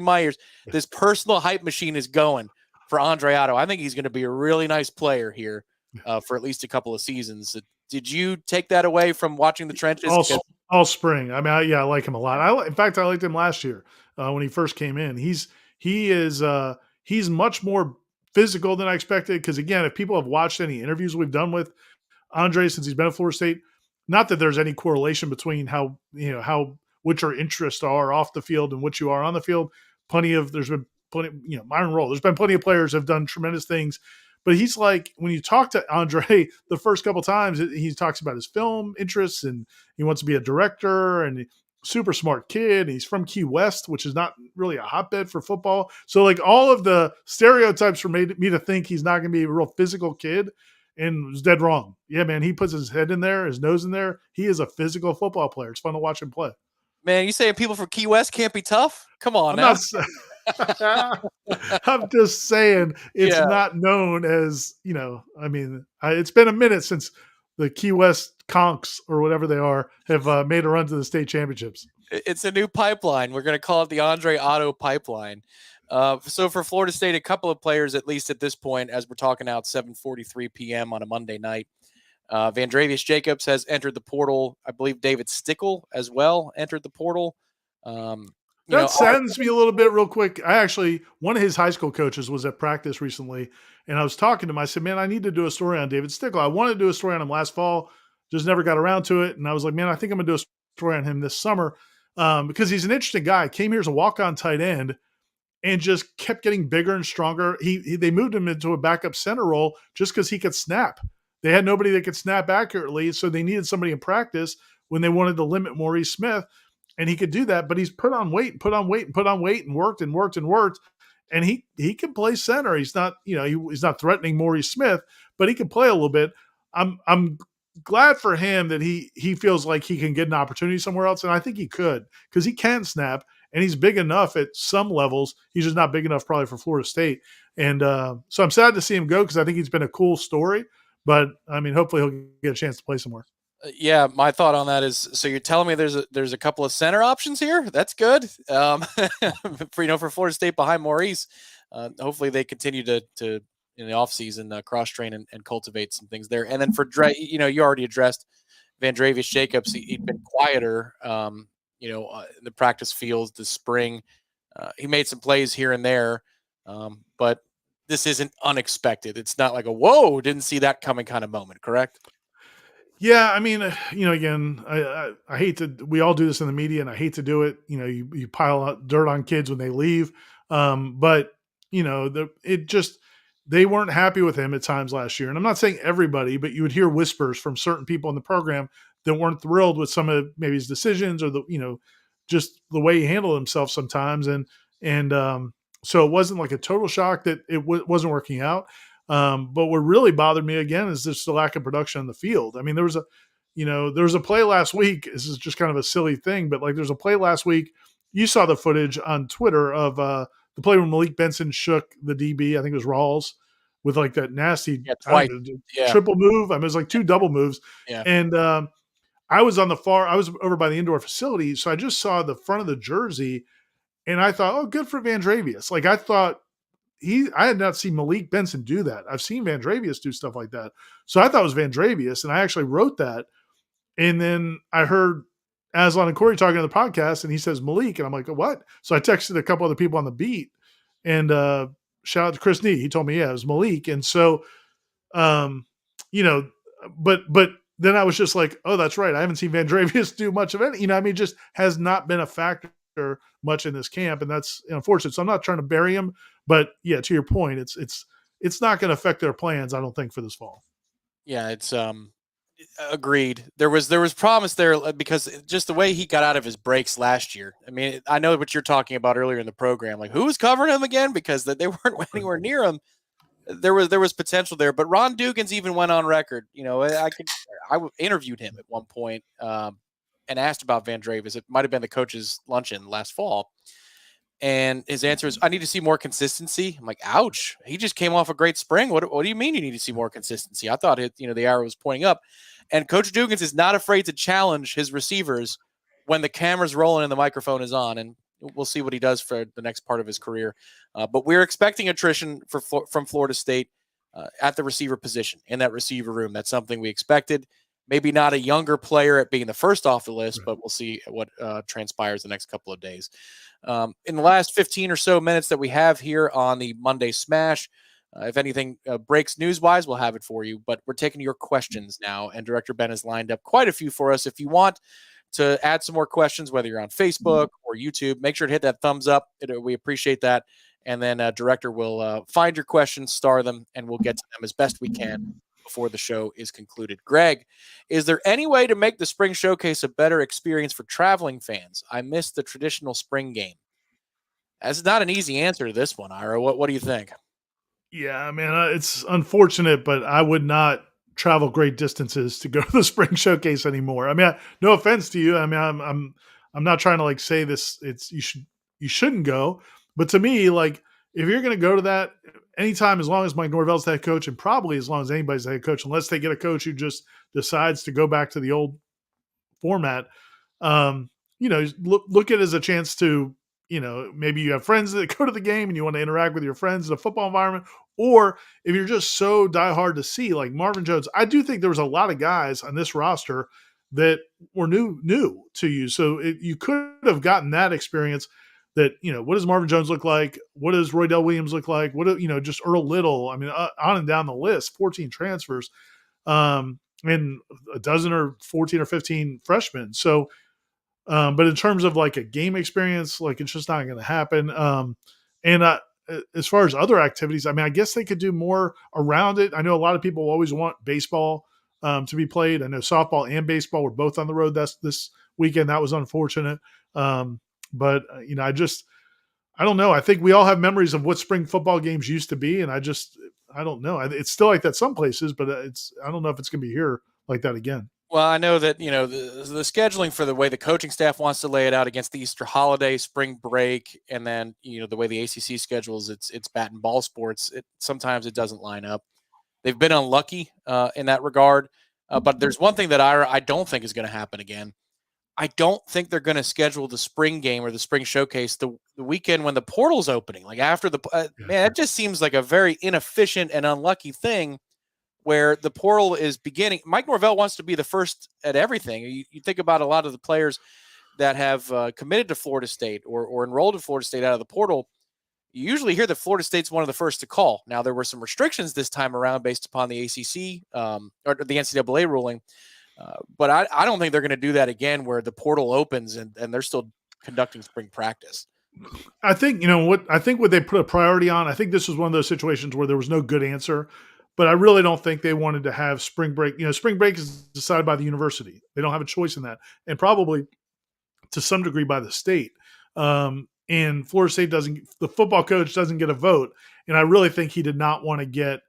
my ears, this personal hype machine is going for Andre Otto. I think he's going to be a really nice player here for at least a couple of seasons. Did you take that away from watching the trenches? All spring. I like him a lot. In fact, I liked him last year when he first came in. He's much more physical than I expected. Because again, if people have watched any interviews we've done with Andre since he's been at Florida State, not that there's any correlation between how what your interests are off the field and what you are on the field. There's been plenty, Myron Rolle. There's been plenty of players have done tremendous things, but he's like, when you talk to Andre the first couple times, he talks about his film interests and he wants to be a director and super smart kid. He's from Key West, which is not really a hotbed for football. So like all of the stereotypes for me to think he's not going to be a real physical kid, and was dead wrong. Yeah, man, he puts his head in there, his nose in there. He is a physical football player. It's fun to watch him play. Man, you saying people from Key West can't be tough? Come on, I'm just saying it's not known as, it's been a minute since the Key West Conks or whatever they are have made a run to the state championships. It's a new pipeline. We're going to call it the Andre Otto pipeline. So for Florida State, a couple of players, at least at this point, as we're talking out 7:43 p.m. on a Monday night, Vandravius Jacobs has entered the portal. I believe David Stickle as well entered the portal. That saddens me a little bit real quick. One of his high school coaches was at practice recently, and I was talking to him. I said, man, I need to do a story on David Stickle. I wanted to do a story on him last fall, just never got around to it. And I was like, man, I think I'm going to do a story on him this summer because he's an interesting guy. Came here as a walk-on tight end and just kept getting bigger and stronger. They moved him into a backup center role just because he could snap. They had nobody that could snap accurately, so they needed somebody in practice when they wanted to limit Maurice Smith. And he could do that, but he's put on weight and worked. And he can play center. He's not, he's not threatening Maurice Smith, but he can play a little bit. I'm glad for him that he feels like he can get an opportunity somewhere else. And I think he could, because he can snap and he's big enough at some levels. He's just not big enough probably for Florida State. And so I'm sad to see him go because I think he's been a cool story, but I mean, hopefully he'll get a chance to play somewhere. Yeah, my thought on that is, so you're telling me there's a couple of center options here. That's good. For Florida State behind Maurice. Hopefully they continue to in the offseason cross train and cultivate some things there. And then for you already addressed Vandravius Jacobs. He'd been quieter, in the practice fields this spring. He made some plays here and there, but this isn't unexpected. It's not like a whoa, didn't see that coming kind of moment. Correct? Yeah, I mean, again, I hate to. We all do this in the media, and I hate to do it. You pile out dirt on kids when they leave, but they weren't happy with him at times last year. And I'm not saying everybody, but you would hear whispers from certain people in the program that weren't thrilled with some of maybe his decisions or just the way he handled himself sometimes. And so it wasn't like a total shock that it wasn't working out. But what really bothered me again is just the lack of production on the field. I mean, there was a play last week. This is just kind of a silly thing, but like there's a play last week. You saw the footage on Twitter of the play where Malik Benson shook the DB. I think it was Rawls with like that nasty triple move. I mean, it was like two double moves. Yeah. And I was over by the indoor facility. So I just saw the front of the jersey and I thought, oh, good for Vandravius. Like I thought, I had not seen Malik Benson do that. I've seen Vandravius do stuff like that. So I thought it was Vandravius, and I actually wrote that. And then I heard Aslan and Corey talking on the podcast, and he says Malik, and I'm like, what? So I texted a couple other people on the beat, and shout out to Chris Nee. He told me, yeah, it was Malik. And so, but then I was just like, oh, that's right. I haven't seen Vandravius do much of it. Just has not been a factor much in this camp, and that's unfortunate. So I'm not trying to bury him. But yeah, to your point, it's not going to affect their plans, I don't think, for this fall. Yeah, it's agreed. There was promise there because just the way he got out of his breaks last year. I mean, I know what you're talking about earlier in the program, like who was covering him again because they weren't anywhere near him. There was potential there, but Ron Dugans even went on record. I interviewed him at one point and asked about Vandravius. It might have been the coach's luncheon last fall. And his answer is, I need to see more consistency. I'm like, ouch. He just came off a great spring. What do you mean you need to see more consistency? I thought the arrow was pointing up. And Coach Dugans is not afraid to challenge his receivers when the camera's rolling and the microphone is on. And we'll see what he does for the next part of his career. But we're expecting attrition from Florida State at the receiver position in that receiver room. That's something we expected. Maybe not a younger player at being the first off the list, but we'll see what transpires the next couple of days. In the last 15 or so minutes that we have here on the Monday Smash, If anything breaks news-wise, we'll have it for you. But we're taking your questions now, and Director Ben has lined up quite a few for us. If you want to add some more questions, whether you're on Facebook or YouTube, make sure to hit that thumbs up. We appreciate that. And then Director will find your questions, star them, and we'll get to them as best we can before the show is concluded. Greg, is there any way to make the spring showcase a better experience for traveling fans? I missed the traditional spring game. That's not an easy answer to this one, Ira. What do you think? Yeah, I mean, it's unfortunate, but I would not travel great distances to go to the spring showcase anymore. I mean, no offense to you. I mean, I'm not trying to like say this. You shouldn't go, but to me, like if you're going to go to that anytime, as long as Mike Norvell's the head coach, and probably as long as anybody's the head coach, unless they get a coach who just decides to go back to the old format, look at it as a chance to, maybe you have friends that go to the game and you want to interact with your friends in a football environment. Or if you're just so diehard to see, like Marvin Jones, I do think there was a lot of guys on this roster that were new to you. So you could have gotten that experience that, what does Marvin Jones look like? What does Roy Dell Williams look like? Just Earl Little. I mean, on and down the list, 14 transfers, and a dozen or 14 or 15 freshmen. So, but in terms of like a game experience, like it's just not going to happen. As far as other activities, I mean, I guess they could do more around it. I know a lot of people always want baseball to be played. I know softball and baseball were both on the road this weekend. That was unfortunate. But I don't know. I think we all have memories of what spring football games used to be. And I don't know. It's still like that some places, but I don't know if it's going to be here like that again. Well, I know that, the scheduling for the way the coaching staff wants to lay it out against the Easter holiday, spring break, and then, the way the ACC schedules it's bat and ball sports, sometimes it doesn't line up. They've been unlucky in that regard. But there's one thing that I don't think is going to happen again. I don't think they're going to schedule the spring game or the spring showcase the weekend when the portal's opening. Like after man, it just seems like a very inefficient and unlucky thing where the portal is beginning. Mike Norvell wants to be the first at everything. You think about a lot of the players that have committed to Florida State or enrolled in Florida State out of the portal. You usually hear that Florida State's one of the first to call. Now, there were some restrictions this time around based upon the ACC or the NCAA ruling. But I don't think they're going to do that again where the portal opens and they're still conducting spring practice. I think, what they put a priority on, I think this was one of those situations where there was no good answer. But I really don't think they wanted to have spring break. Spring break is decided by the university. They don't have a choice in that. And probably to some degree by the state. And Florida State the football coach doesn't get a vote. And I really think he did not want to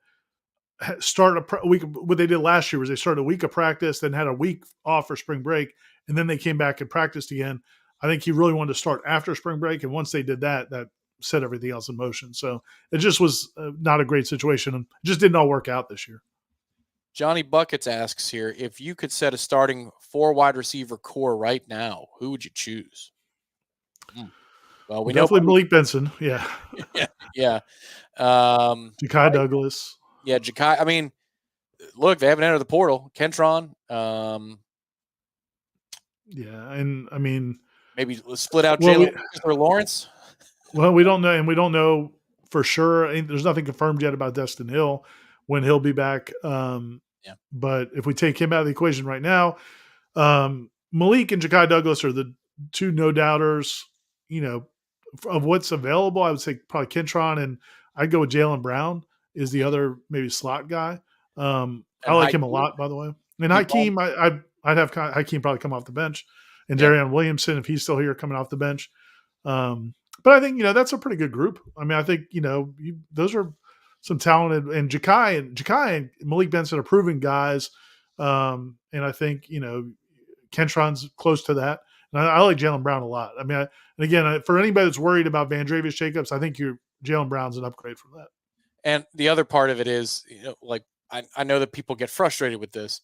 start a week. What they did last year was they started a week of practice, then had a week off for spring break. And then they came back and practiced again. I think he really wanted to start after spring break. And once they did that set everything else in motion. So it just was not a great situation. And it just didn't all work out this year. Johnny Buckets asks here, if you could set a starting 4 wide receiver core right now, who would you choose? Well, we definitely Malik Benson. Yeah. Yeah. Ja'Kai Douglas. Yeah. Ja'Kai. I mean, look, they haven't entered the portal. Kentron. Yeah. And I mean, maybe split out Jalen or Lawrence. Well, we don't know, and we don't know for sure. There's nothing confirmed yet about Destin Hill when he'll be back. But if we take him out of the equation right now, Malik and Ja'Kai Douglas are the two no doubters. Of what's available, I would say probably Kentron, and I'd go with Jalen Brown is the other maybe slot guy. I like him a lot, by the way. And Hakeem, I'd have Hakeem probably come off the bench, and Darian Williamson if he's still here coming off the bench. But I think, that's a pretty good group. I mean, I think, those are some talented, and Ja'Kai and Malik Benson are proven guys. And I think, Kentron's close to that. And I like Jalen Brown a lot. I mean, and again, for anybody that's worried about Vandrevius Jacobs, I think Jalen Brown's an upgrade from that. And the other part of it is, I know that people get frustrated with this,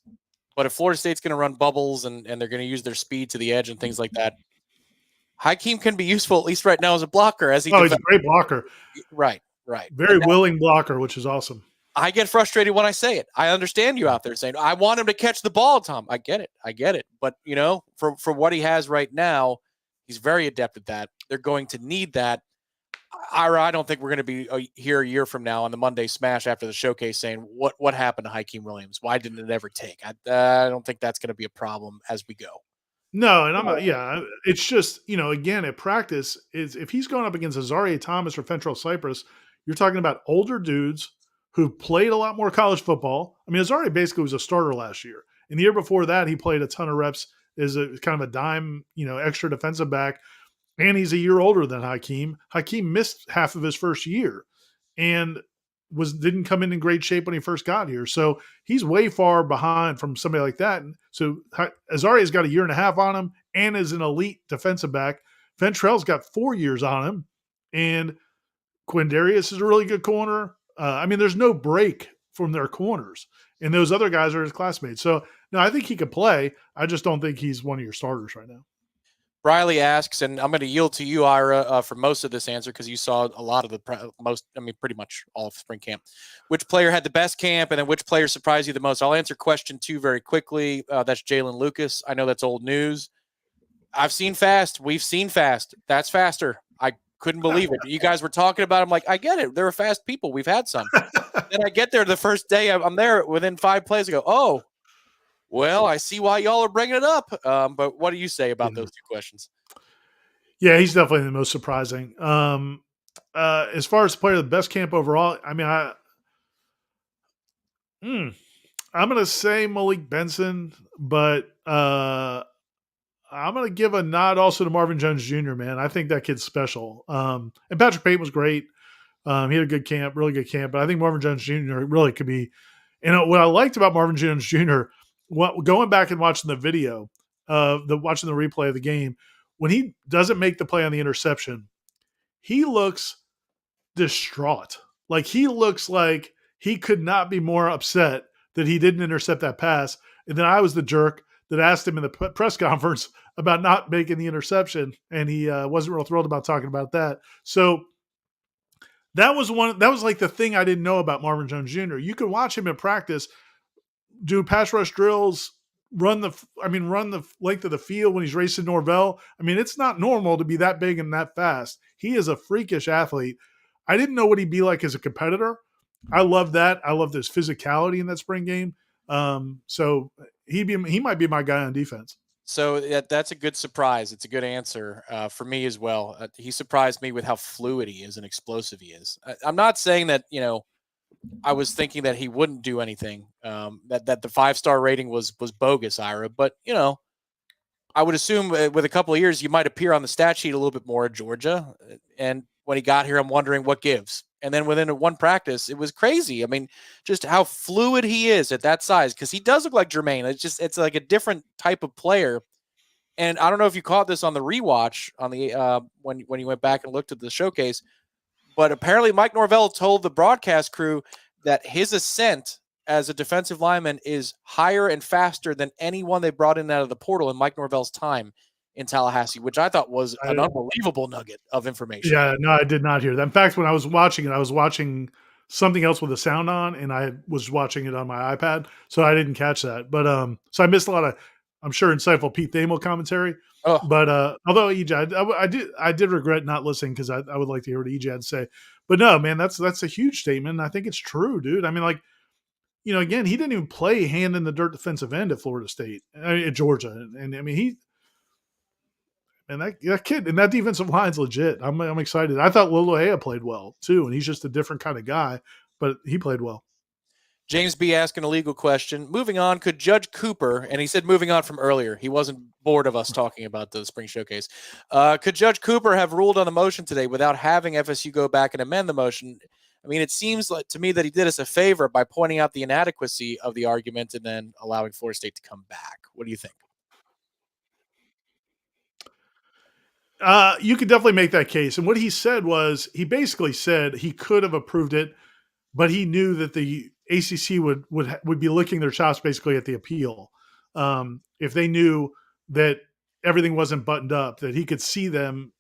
but if Florida State's going to run bubbles and they're going to use their speed to the edge and things like that, Hakeem can be useful, at least right now, as a blocker. He's a great blocker. Right. Very willing blocker, which is awesome. I get frustrated when I say it. I understand you out there saying, I want him to catch the ball, Tom. I get it. But, for what he has right now, he's very adept at that. They're going to need that. Ira, I don't think we're going to be here a year from now on the Monday Smash after the showcase saying what happened to Hakeem Williams. Why didn't it ever take? I don't think that's going to be a problem as we go. No, and I'm not, yeah. It's just, again, at practice, is if he's going up against Azaria Thomas or Fentrell Cypress, you're talking about older dudes who played a lot more college football. I mean, Azaria basically was a starter last year. And the year before that, he played a ton of reps as a kind of a dime, extra defensive back. And he's a year older than Hakeem. Hakeem missed half of his first year and didn't come in great shape when he first got here. So he's way far behind from somebody like that. And so Azaria's got a year and a half on him and is an elite defensive back. Ventrell's got 4 years on him, and Quindarius is a really good corner. There's no break from their corners, and those other guys are his classmates. So no, I think he could play. I just don't think he's one of your starters right now. Briley asks, and I'm going to yield to you, Ira, for most of this answer because you saw a lot of pretty much all of spring camp. Which player had the best camp, and then which player surprised you the most? I'll answer question 2 very quickly. That's Jalen Lucas. I know that's old news. I've seen fast. We've seen fast. That's faster. I couldn't believe it. You guys were talking about it. I'm like, I get it. There are fast people. We've had some. Then I get there the first day. I'm there within 5 plays. I go, oh, well, I see why y'all are bringing it up. But what do you say about those 2 questions? Yeah, he's definitely the most surprising. As far as player of the best camp overall, I'm going to say Malik Benson, but I'm going to give a nod also to Marvin Jones Jr., man. I think that kid's special. And Patrick Payton was great. He had a good camp, really good camp. But I think Marvin Jones Jr. really could be. And what I liked about Marvin Jones Jr., going back and watching the video, watching the replay of the game, when he doesn't make the play on the interception, he looks distraught. Like he looks like he could not be more upset that he didn't intercept that pass. And then I was the jerk that asked him in the press conference about not making the interception, and he wasn't real thrilled about talking about that. So that was like the thing I didn't know about Marvin Jones Jr. You could watch him in practice do pass rush drills, run the length of the field when he's racing Norvell. I mean, it's not normal to be that big and that fast. He is a freakish athlete. I didn't know what he'd be like as a competitor. I love that. I love his physicality in that spring game. So he might be my guy on defense. So that's a good surprise. It's a good answer for me as well. He surprised me with how fluid he is and explosive he is. I'm not saying that, I was thinking that he wouldn't do anything, that the 5-star rating was bogus, Ira. But, I would assume with a couple of years, you might appear on the stat sheet a little bit more at Georgia. And when he got here, I'm wondering what gives. And then within one practice, it was crazy. I mean, just how fluid he is at that size, because he does look like Jermaine. It's like a different type of player. And I don't know if you caught this on the rewatch on the when you went back and looked at the showcase, but apparently Mike Norvell told the broadcast crew that his ascent as a defensive lineman is higher and faster than anyone they brought in out of the portal in Mike Norvell's time in Tallahassee, which I thought was an unbelievable nugget of information. Yeah, no, I did not hear that. In fact, when I was watching it, I was watching something else with the sound on, and I was watching it on my iPad, so I didn't catch that. But so I missed a lot of, I'm sure, insightful Pete Thamel commentary. Oh. But although EJ, I did regret not listening because I would like to hear what EJ had to say. But no, man, that's a huge statement. I think it's true, dude. I mean, like, again, he didn't even play hand in the dirt defensive end at Florida State, at Georgia, and I mean that kid and that defensive line's legit. I'm excited. I thought Lolohea played well too, and he's just a different kind of guy, but he played well. James B. asking a legal question. Moving on, could Judge Cooper, and he said moving on from earlier, he wasn't bored of us talking about the spring showcase. Could Judge Cooper have ruled on the motion today without having FSU go back and amend the motion? I mean, it seems like to me that he did us a favor by pointing out the inadequacy of the argument and then allowing Florida State to come back. What do you think? You could definitely make that case. And what he said was, he basically said he could have approved it, but he knew that the ACC would be licking their chops basically at the appeal. If they knew that everything wasn't buttoned up, that he could see them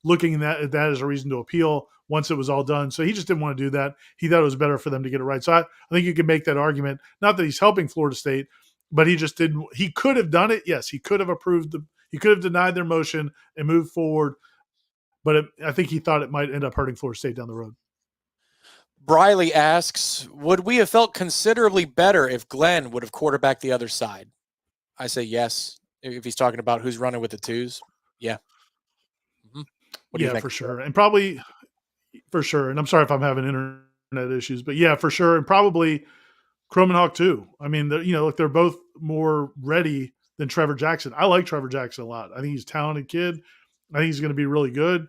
looking at that as a reason to appeal once it was all done. So he just didn't want to do that. He thought it was better for them to get it right. So I think you can make that argument. Not that he's helping Florida State, but he just didn't. He could have done it. Yes, he could have approved he could have denied their motion and moved forward. but I think he thought it might end up hurting Florida State down the road. Briley asks, would we have felt considerably better if Glenn would have quarterbacked the other side? I say yes. If he's talking about who's running with the twos, yeah. Mm-hmm. What do you think? For sure. And probably for sure. And I'm sorry if I'm having internet issues, but yeah, for sure. And probably Cromenhawk too. I mean, look, they're both more ready than Trevor Jackson. I like Trevor Jackson a lot. I think he's a talented kid. I think he's going to be really good.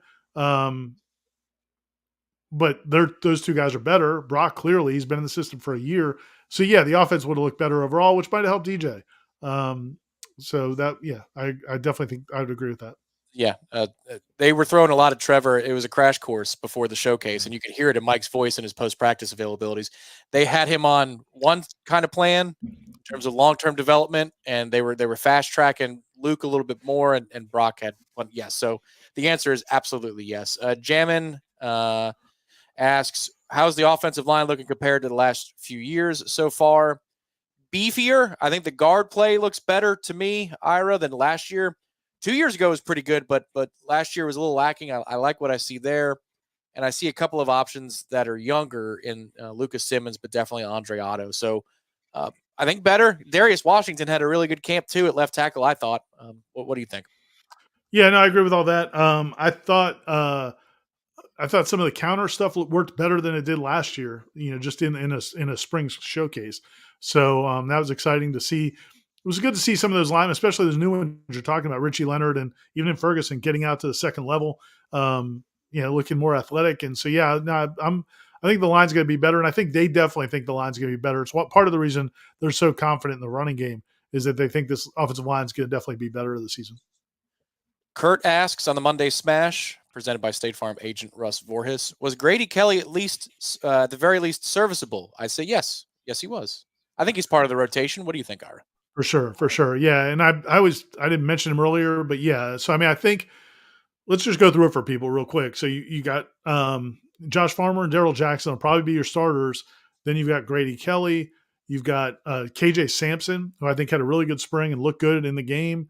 But those two guys are better. Brock, clearly, he's been in the system for a year. So, yeah, the offense would have looked better overall, which might have helped DJ. So that, yeah, I definitely think I would agree with that. Yeah, they were throwing a lot of Trevor. It was a crash course before the showcase, and you could hear it in Mike's voice and his post-practice availabilities. They had him on one kind of plan in terms of long-term development, and they were fast-tracking Luke a little bit more, and Brock had one. Yes, so the answer is absolutely yes. Jamin asks, how's the offensive line looking compared to the last few years so far? Beefier. I think the guard play looks better to me, Ira, than last year. 2 years ago was pretty good, but last year was a little lacking. I like what I see there, and I see a couple of options that are younger in Lucas Simmons, but definitely Andre Otto. So I think better. Darius Washington had a really good camp too at left tackle, I thought. What do you think? Yeah, no, I agree with all that. I thought some of the counter stuff worked better than it did last year. Just in a spring showcase. So that was exciting to see. It was good to see some of those linemen, especially those new ones you're talking about, Richie Leonard and even in Ferguson, getting out to the second level. Looking more athletic. And so I think the line's going to be better, and I think they definitely think the line's going to be better. It's part of the reason they're so confident in the running game is that they think this offensive line is going to definitely be better this season. Kurt asks on the Monday Smash, presented by State Farm agent Russ Voorhis, was Grady Kelly at the very least serviceable? I say yes. Yes, he was. I think he's part of the rotation. What do you think, Ira? For sure. Yeah. And I didn't mention him earlier, but yeah. So, I mean, I think let's just go through it for people real quick. So you got Josh Farmer and Daryl Jackson will probably be your starters. Then you've got Grady Kelly. You've got KJ Sampson, who I think had a really good spring and looked good in the game.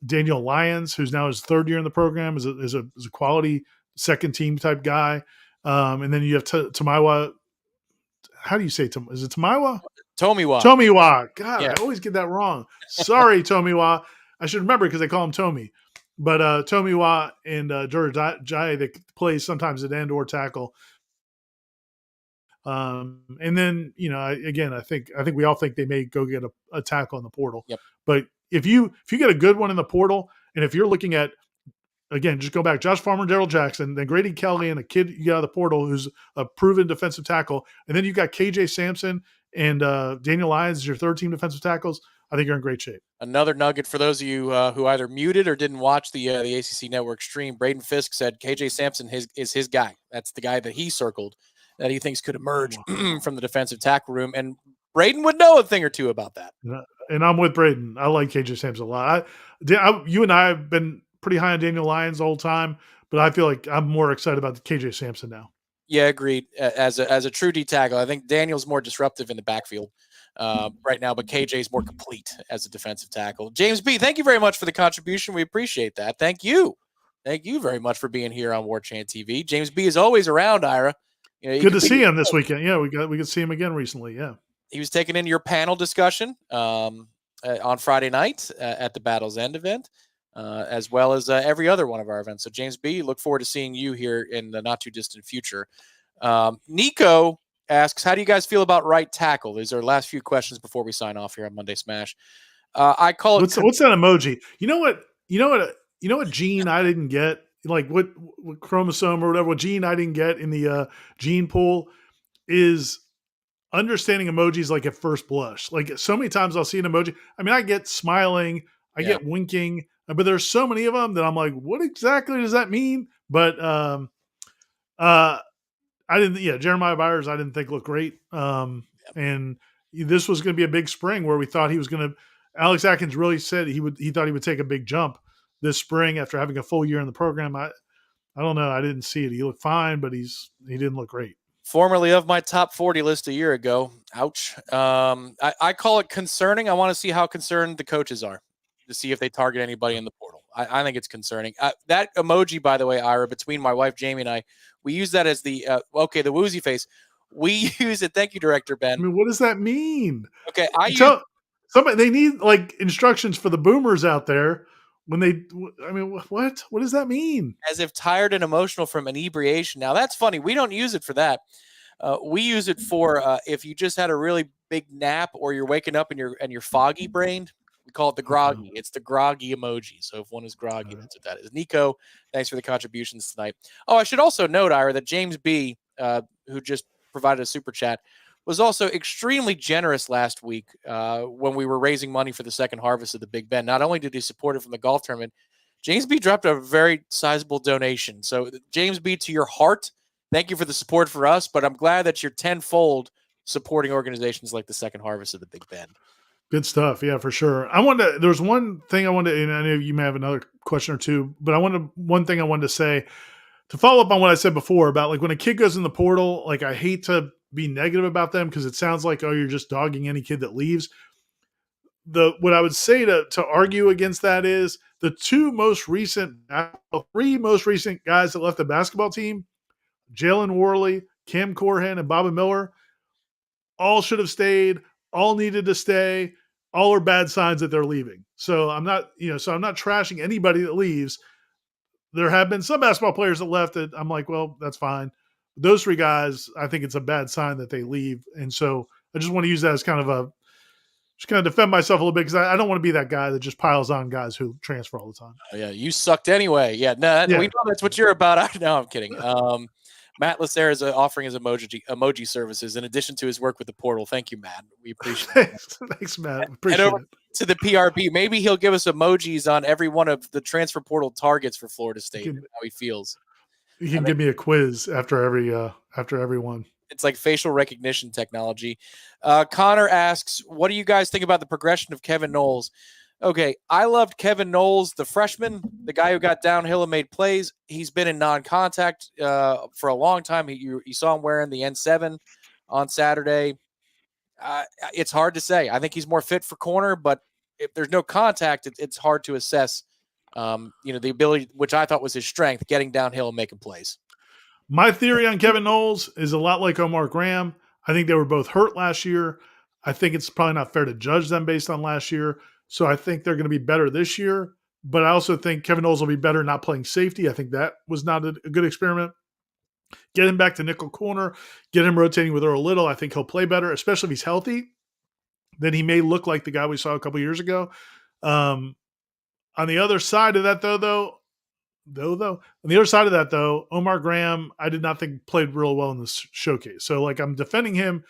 Daniel Lyons, who's now his third year in the program, is a quality second team type guy. And then you have Tamiwa. How do you say Is it Tamiwa? Tomiwa. God, yeah. I always get that wrong. Sorry, Tomiwa. I should remember because they call him Tomi. But Tomiwa and Jai, they play sometimes at end or tackle. And then, I think we all think they may go get a tackle in the portal. Yep. But if you get a good one in the portal, and if you're looking at, again, just go back, Josh Farmer, Daryl Jackson, then Grady Kelly and a kid you got out of the portal who's a proven defensive tackle, and then you've got KJ Sampson and Daniel Lyons as your third team defensive tackles, I think you're in great shape. Another nugget for those of you who either muted or didn't watch the ACC Network stream, Braden Fisk said KJ Sampson is his guy. That's the guy that he circled that he thinks could emerge from the defensive tackle room. And Braden would know a thing or two about that. And I'm with Braden. I like KJ Sampson a lot. You and I have been pretty high on Daniel Lyons the whole time, but I feel like I'm more excited about the KJ Sampson now. Yeah, agreed. As a true D tackle, I think Daniel's more disruptive in the backfield right now, but KJ's more complete as a defensive tackle. James B., thank you very much for the contribution. We appreciate that. Thank you. Thank you very much for being here on Warchant TV. James B. is always around, Ira. Good to see him this weekend. Yeah, we could see him again recently. Yeah. He was taken into your panel discussion on Friday night at the Battle's End event. As well as every other one of our events. So, James B., look forward to seeing you here in the not-too-distant future. Nico asks, how do you guys feel about right tackle? These are our last few questions before we sign off here on Monday Smash. I call it... What's that emoji? You know what gene I didn't get? Like what chromosome or whatever, what gene I didn't get in the gene pool is understanding emojis like at first blush. Like so many times I'll see an emoji. I mean, I get smiling, I get winking, but there's so many of them that I'm like, what exactly does that mean? But I didn't. Yeah, Jeremiah Byers, I didn't think looked great. And this was going to be a big spring where we thought he was going to. Alex Atkins really said he thought he would take a big jump this spring after having a full year in the program. I don't know. I didn't see it. He looked fine, but he didn't look great. Formerly of my top 40 list a year ago. Ouch. I call it concerning. I want to see how concerned the coaches are to see if they target anybody in the portal. I think it's concerning. That emoji, by the way, Ira, between my wife Jamie and I, we use that as the the woozy face. We use it. Thank you, Director I Ben. mean, what does that mean? Okay, I use Somebody, they need like instructions for the boomers out there when they. I mean, what? What does that mean? as if tired and emotional from inebriation. Now that's funny. We don't use it for that. We use it for if you just had a really big nap or you're waking up and you're foggy brained. We call it the groggy. It's the groggy emoji. So if one is groggy, that's what that is. Nico, thanks for the contributions tonight. Oh, I should also note, Ira, that James B, who just provided a super chat, was also extremely generous last week when we were raising money for the second harvest of the Big Bend. Not only did he support it from the golf tournament, James B dropped a very sizable donation. So James B, to your heart, thank you for the support for us, but I'm glad that you're tenfold supporting organizations like the second harvest of the Big Bend. Good stuff. Yeah, for sure. There's one thing I wanted to, and I know you may have another question or two, but one thing I wanted to say to follow up on what I said before about like when a kid goes in the portal, like I hate to be negative about them because it sounds like, oh, you're just dogging any kid that leaves. What I would say to argue against that is the three most recent guys that left the basketball team, Jalen Worley, Cam Corhan, and Bobby Miller, all should have stayed, all needed to stay, all are bad signs that they're leaving. So I'm not trashing anybody that leaves. There have been some basketball players that left that I'm like, well, that's fine. Those three guys, I think it's a bad sign that they leave. And so I just want to use that as kind of defend myself a little bit because I don't want to be that guy that just piles on guys who transfer all the time. Oh, yeah, you sucked anyway. Yeah, no, we know that's what you're about. No, I'm kidding. Matt Lasser is offering his emoji services in addition to his work with the portal. Thank you, Matt. We appreciate it. Thanks, Matt. Appreciate it. To the PRP, maybe he'll give us emojis on every one of the transfer portal targets for Florida State and how he feels. You can give me a quiz after every one. It's like facial recognition technology. Connor asks, what do you guys think about the progression of Kevin Noles? Okay, I loved Kevin Noles, the freshman, the guy who got downhill and made plays. He's been in non-contact for a long time. You saw him wearing the N7 on Saturday. It's hard to say. I think he's more fit for corner, but if there's no contact, it's hard to assess, the ability, which I thought was his strength, getting downhill and making plays. My theory on Kevin Noles is a lot like Omar Graham. I think they were both hurt last year. I think it's probably not fair to judge them based on last year. So I think they're going to be better this year. But I also think Kevin Noles will be better not playing safety. I think that was not a good experiment. Get him back to nickel corner. Get him rotating with Earl Little. I think he'll play better, especially if he's healthy. Then he may look like the guy we saw a couple years ago. On the other side of that, though, Omar Graham, I did not think played real well in this showcase. So, like, I'm defending him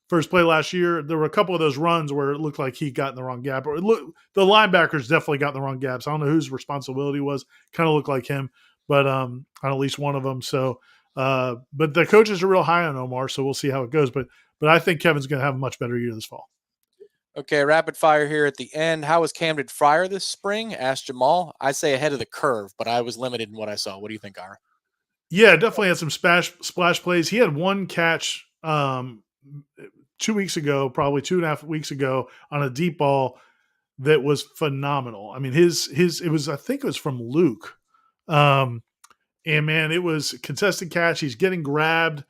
for his play last year. There were a couple of those runs where it looked like he got in the wrong gap. Or the linebackers definitely got in the wrong gaps. I don't know whose responsibility was. Kind of looked like him, but on at least one of them. So, but the coaches are real high on Omar, so we'll see how it goes. But I think Kevin's going to have a much better year this fall. Okay, rapid fire here at the end. How was Camden Fryer this spring? Asked Jamal. I say ahead of the curve, but I was limited in what I saw. What do you think, Ira? Yeah, definitely had some splash plays. He had one catch 2 weeks ago, probably 2.5 weeks ago, on a deep ball that was phenomenal. I mean, I think it was from Luke. And man, it was a contested catch. He's getting grabbed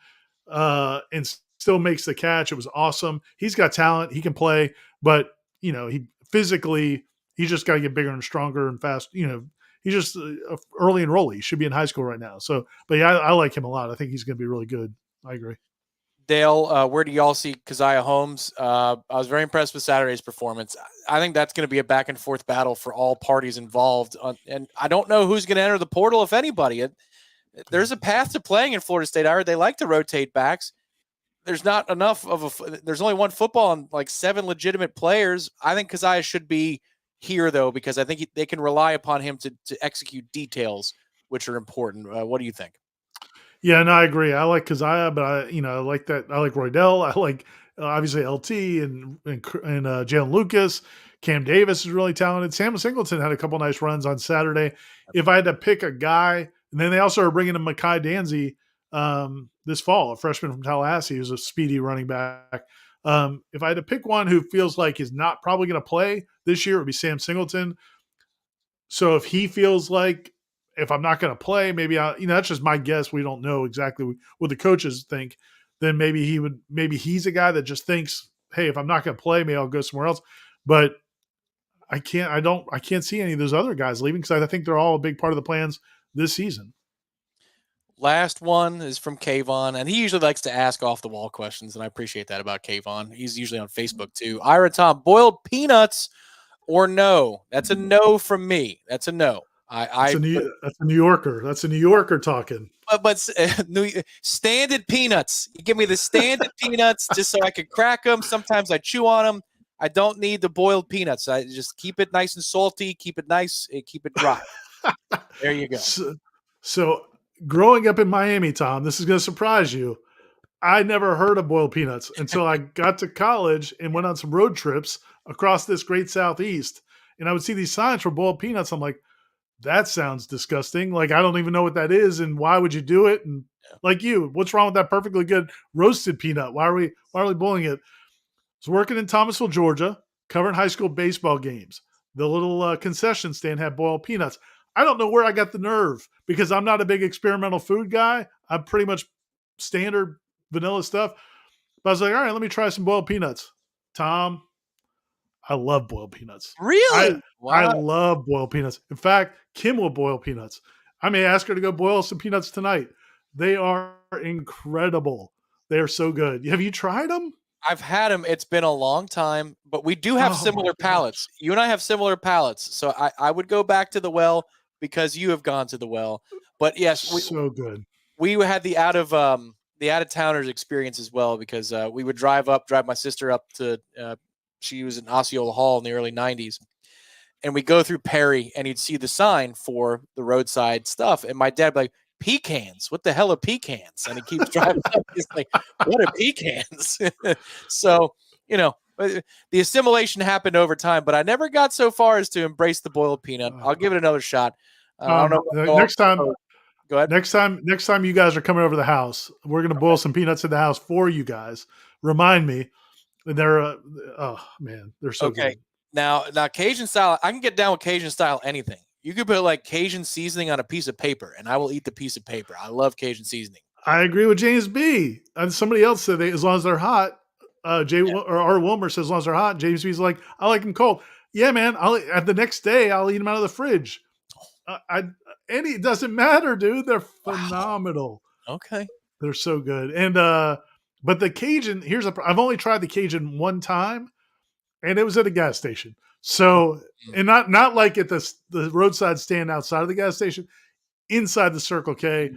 and still makes the catch. It was awesome. He's got talent. He can play, but he physically, he's just got to get bigger and stronger and fast. He's just early enrollee. He should be in high school right now. So, but yeah, I like him a lot. I think he's going to be really good. I agree. Dale, where do y'all see Keziah Holmes? I was very impressed with Saturday's performance. I think that's going to be a back and forth battle for all parties involved. And I don't know who's going to enter the portal, if anybody. There's a path to playing in Florida State. Ira, they like to rotate backs. There's not enough there's only one football and like 7 legitimate players. I think Keziah should be here, though, because I think they can rely upon him to execute details, which are important. What do you think? Yeah, no, I agree. I like Keziah, but I like that. I like Roydell. I like obviously LT and Jalen Lucas. Cam Davis is really talented. Sam Singleton had a couple nice runs on Saturday. If I had to pick a guy, and then they also are bringing in Mekhi Danzy this fall, a freshman from Tallahassee who's a speedy running back. If I had to pick one who feels like is not probably going to play this year, it would be Sam Singleton. So if he feels like if I'm not going to play, maybe that's just my guess. We don't know exactly what the coaches think. Then maybe he's a guy that just thinks, hey, if I'm not going to play, maybe I'll go somewhere else. But I can't see any of those other guys leaving because I think they're all a big part of the plans this season. Last one is from Kayvon, and he usually likes to ask off the wall questions, and I appreciate that about Kayvon. He's usually on Facebook too. Ira Tom, boiled peanuts or no? That's a no from me. That's a no. That's a New Yorker. That's a New Yorker talking. But standard peanuts. You give me the standard peanuts just so I could crack them. Sometimes I chew on them. I don't need the boiled peanuts. I just keep it nice and salty. Keep it nice. Keep it dry. There you go. So growing up in Miami, Tom, this is going to surprise you. I never heard of boiled peanuts until I got to college and went on some road trips across this great Southeast. And I would see these signs for boiled peanuts. I'm like, that sounds disgusting. Like, I don't even know what that is. And why would you do it? And like what's wrong with that perfectly good roasted peanut? Why are we boiling it? I was working in Thomasville, Georgia, covering high school baseball games. The little concession stand had boiled peanuts. I don't know where I got the nerve because I'm not a big experimental food guy. I'm pretty much standard vanilla stuff. But I was like, all right, let me try some boiled peanuts. Tom, I love boiled peanuts. Really? I love boiled peanuts. In fact, Kim will boil peanuts. I may ask her to go boil some peanuts tonight. They are incredible. They are so good. Have you tried them? I've had them. It's been a long time, but we do have similar palates. You and I have similar palates. So I would go back to the well because you have gone to the well. But yes, so good. We had the out of towners experience as well because we would drive my sister up to she was in Osceola Hall in the early 90s. And we go through Perry and you'd see the sign for the roadside stuff. And my dad would be like, pecans, what the hell are pecans? And he keeps driving up. He's like, what are pecans? So, the assimilation happened over time, but I never got so far as to embrace the boiled peanut. I'll give it another shot. I don't know. Next time, go ahead. Next time you guys are coming over to the house, we're going to boil some peanuts in the house for you guys. Remind me. They're they're so good. Now Cajun style, I can get down with Cajun style anything. You could put like Cajun seasoning on a piece of paper, and I will eat the piece of paper. I love Cajun seasoning. I agree with James B. And somebody else said as long as they're hot. Or R. Wilmer says as long as they're hot. James B's like, I like them cold. Yeah, man. The next day I'll eat them out of the fridge. It doesn't matter, dude. They're phenomenal. Wow. Okay, they're so good. And but the Cajun, I've only tried the Cajun one time, and it was at a gas station. So, and not like at the roadside stand outside of the gas station, inside the Circle K.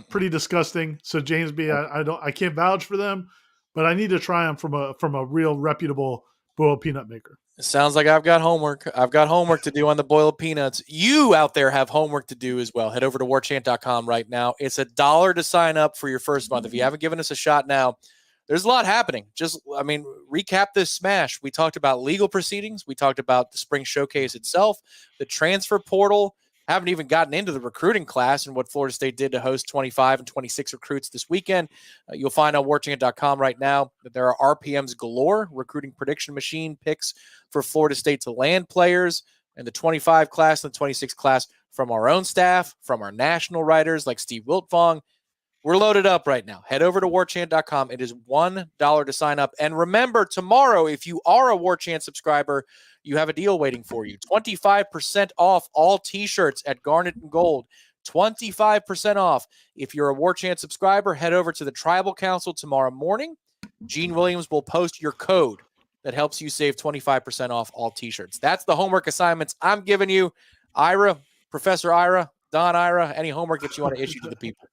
Pretty disgusting. So James B, I can't vouch for them, but I need to try them from a real reputable boiled peanut maker. It sounds like I've got homework. I've got homework to do on the boiled peanuts. You out there have homework to do as well. Head over to warchant.com right now. It's $1 to sign up for your first month. If you haven't given us a shot now, there's a lot happening. Recap this smash. We talked about legal proceedings. We talked about the spring showcase itself, the transfer portal. Haven't even gotten into the recruiting class and what Florida State did to host 25 and 26 recruits this weekend. You'll find on warchant.com right now that there are RPMs galore, recruiting prediction machine picks for Florida State to land players, and the 25 class and the 26 class from our own staff, from our national writers like Steve Wiltfong. We're loaded up right now. Head over to warchant.com. It is $1 to sign up. And remember, tomorrow, if you are a Warchant subscriber, you have a deal waiting for you. 25% off all T-shirts at Garnet and Gold. 25% off. If you're a Warchant subscriber, head over to the Tribal Council tomorrow morning. Gene Williams will post your code that helps you save 25% off all T-shirts. That's the homework assignments I'm giving you. Ira, Professor Ira, Don Ira, any homework that you want to issue to the people.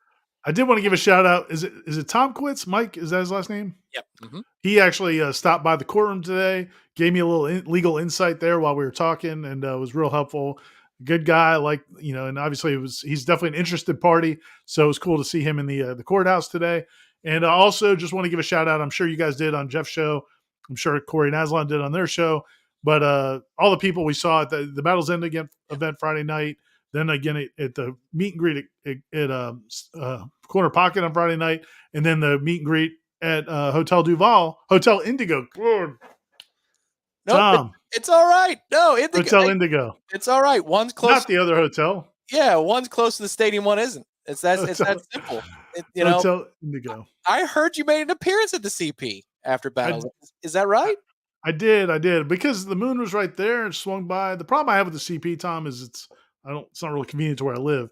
I did want to give a shout out. Is it Tom Quitz? Mike, is that his last name? Yep. Mm-hmm. He actually stopped by the courtroom today, gave me a little legal insight there while we were talking, and was real helpful. Good guy, and obviously he's definitely an interested party. So it was cool to see him in the courthouse today. And I also just want to give a shout out. I'm sure you guys did on Jeff's show. I'm sure Corey and Aslan did on their show. But all the people we saw at the Battles End event Friday night. Then again at the meet and greet at Corner Pocket on Friday night, and then the meet and greet at Hotel Indigo. Good. Nope, Tom, It's all right. No, Indigo. Hotel Indigo. It's all right. One's close. Not the other hotel. Yeah, one's close to the stadium, one isn't. It's that Hotel, simple. Hotel Indigo. I heard you made an appearance at the CP after battles. Is that right? I did because the moon was right there and swung by. The problem I have with the CP, Tom, is it's not really convenient to where I live.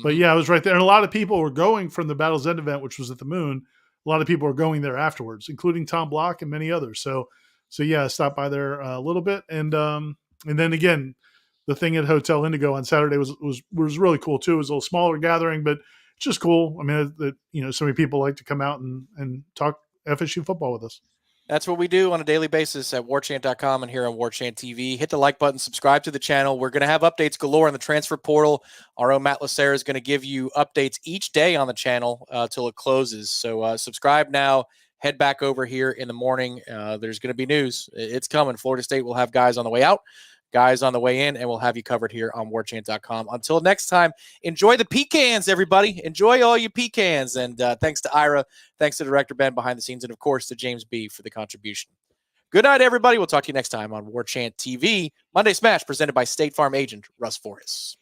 But yeah, I was right there, and a lot of people were going from the Battle's End event, which was at the moon. A lot of people were going there afterwards, including Tom Block and many others. So yeah, I stopped by there a little bit, and then again, the thing at Hotel Indigo on Saturday was really cool too. It was a little smaller gathering, but it's just cool. I mean, so many people like to come out and talk FSU football with us. That's what we do on a daily basis at warchant.com and here on Warchant TV. Hit the like button, subscribe to the channel. We're going to have updates galore in the transfer portal. Our own Matt Lacerra is going to give you updates each day on the channel till it closes. So subscribe now. Head back over here in the morning. There's going to be news. It's coming. Florida State will have guys on the way out, guys on the way in, and we'll have you covered here on warchant.com. Until next time, enjoy the pecans, everybody. Enjoy all you pecans. And thanks to Ira, thanks to Director Ben behind the scenes, and of course to James B for the contribution. Good night, everybody. We'll talk to you next time on Warchant TV. Monday Smash presented by State Farm agent Russ Forrest.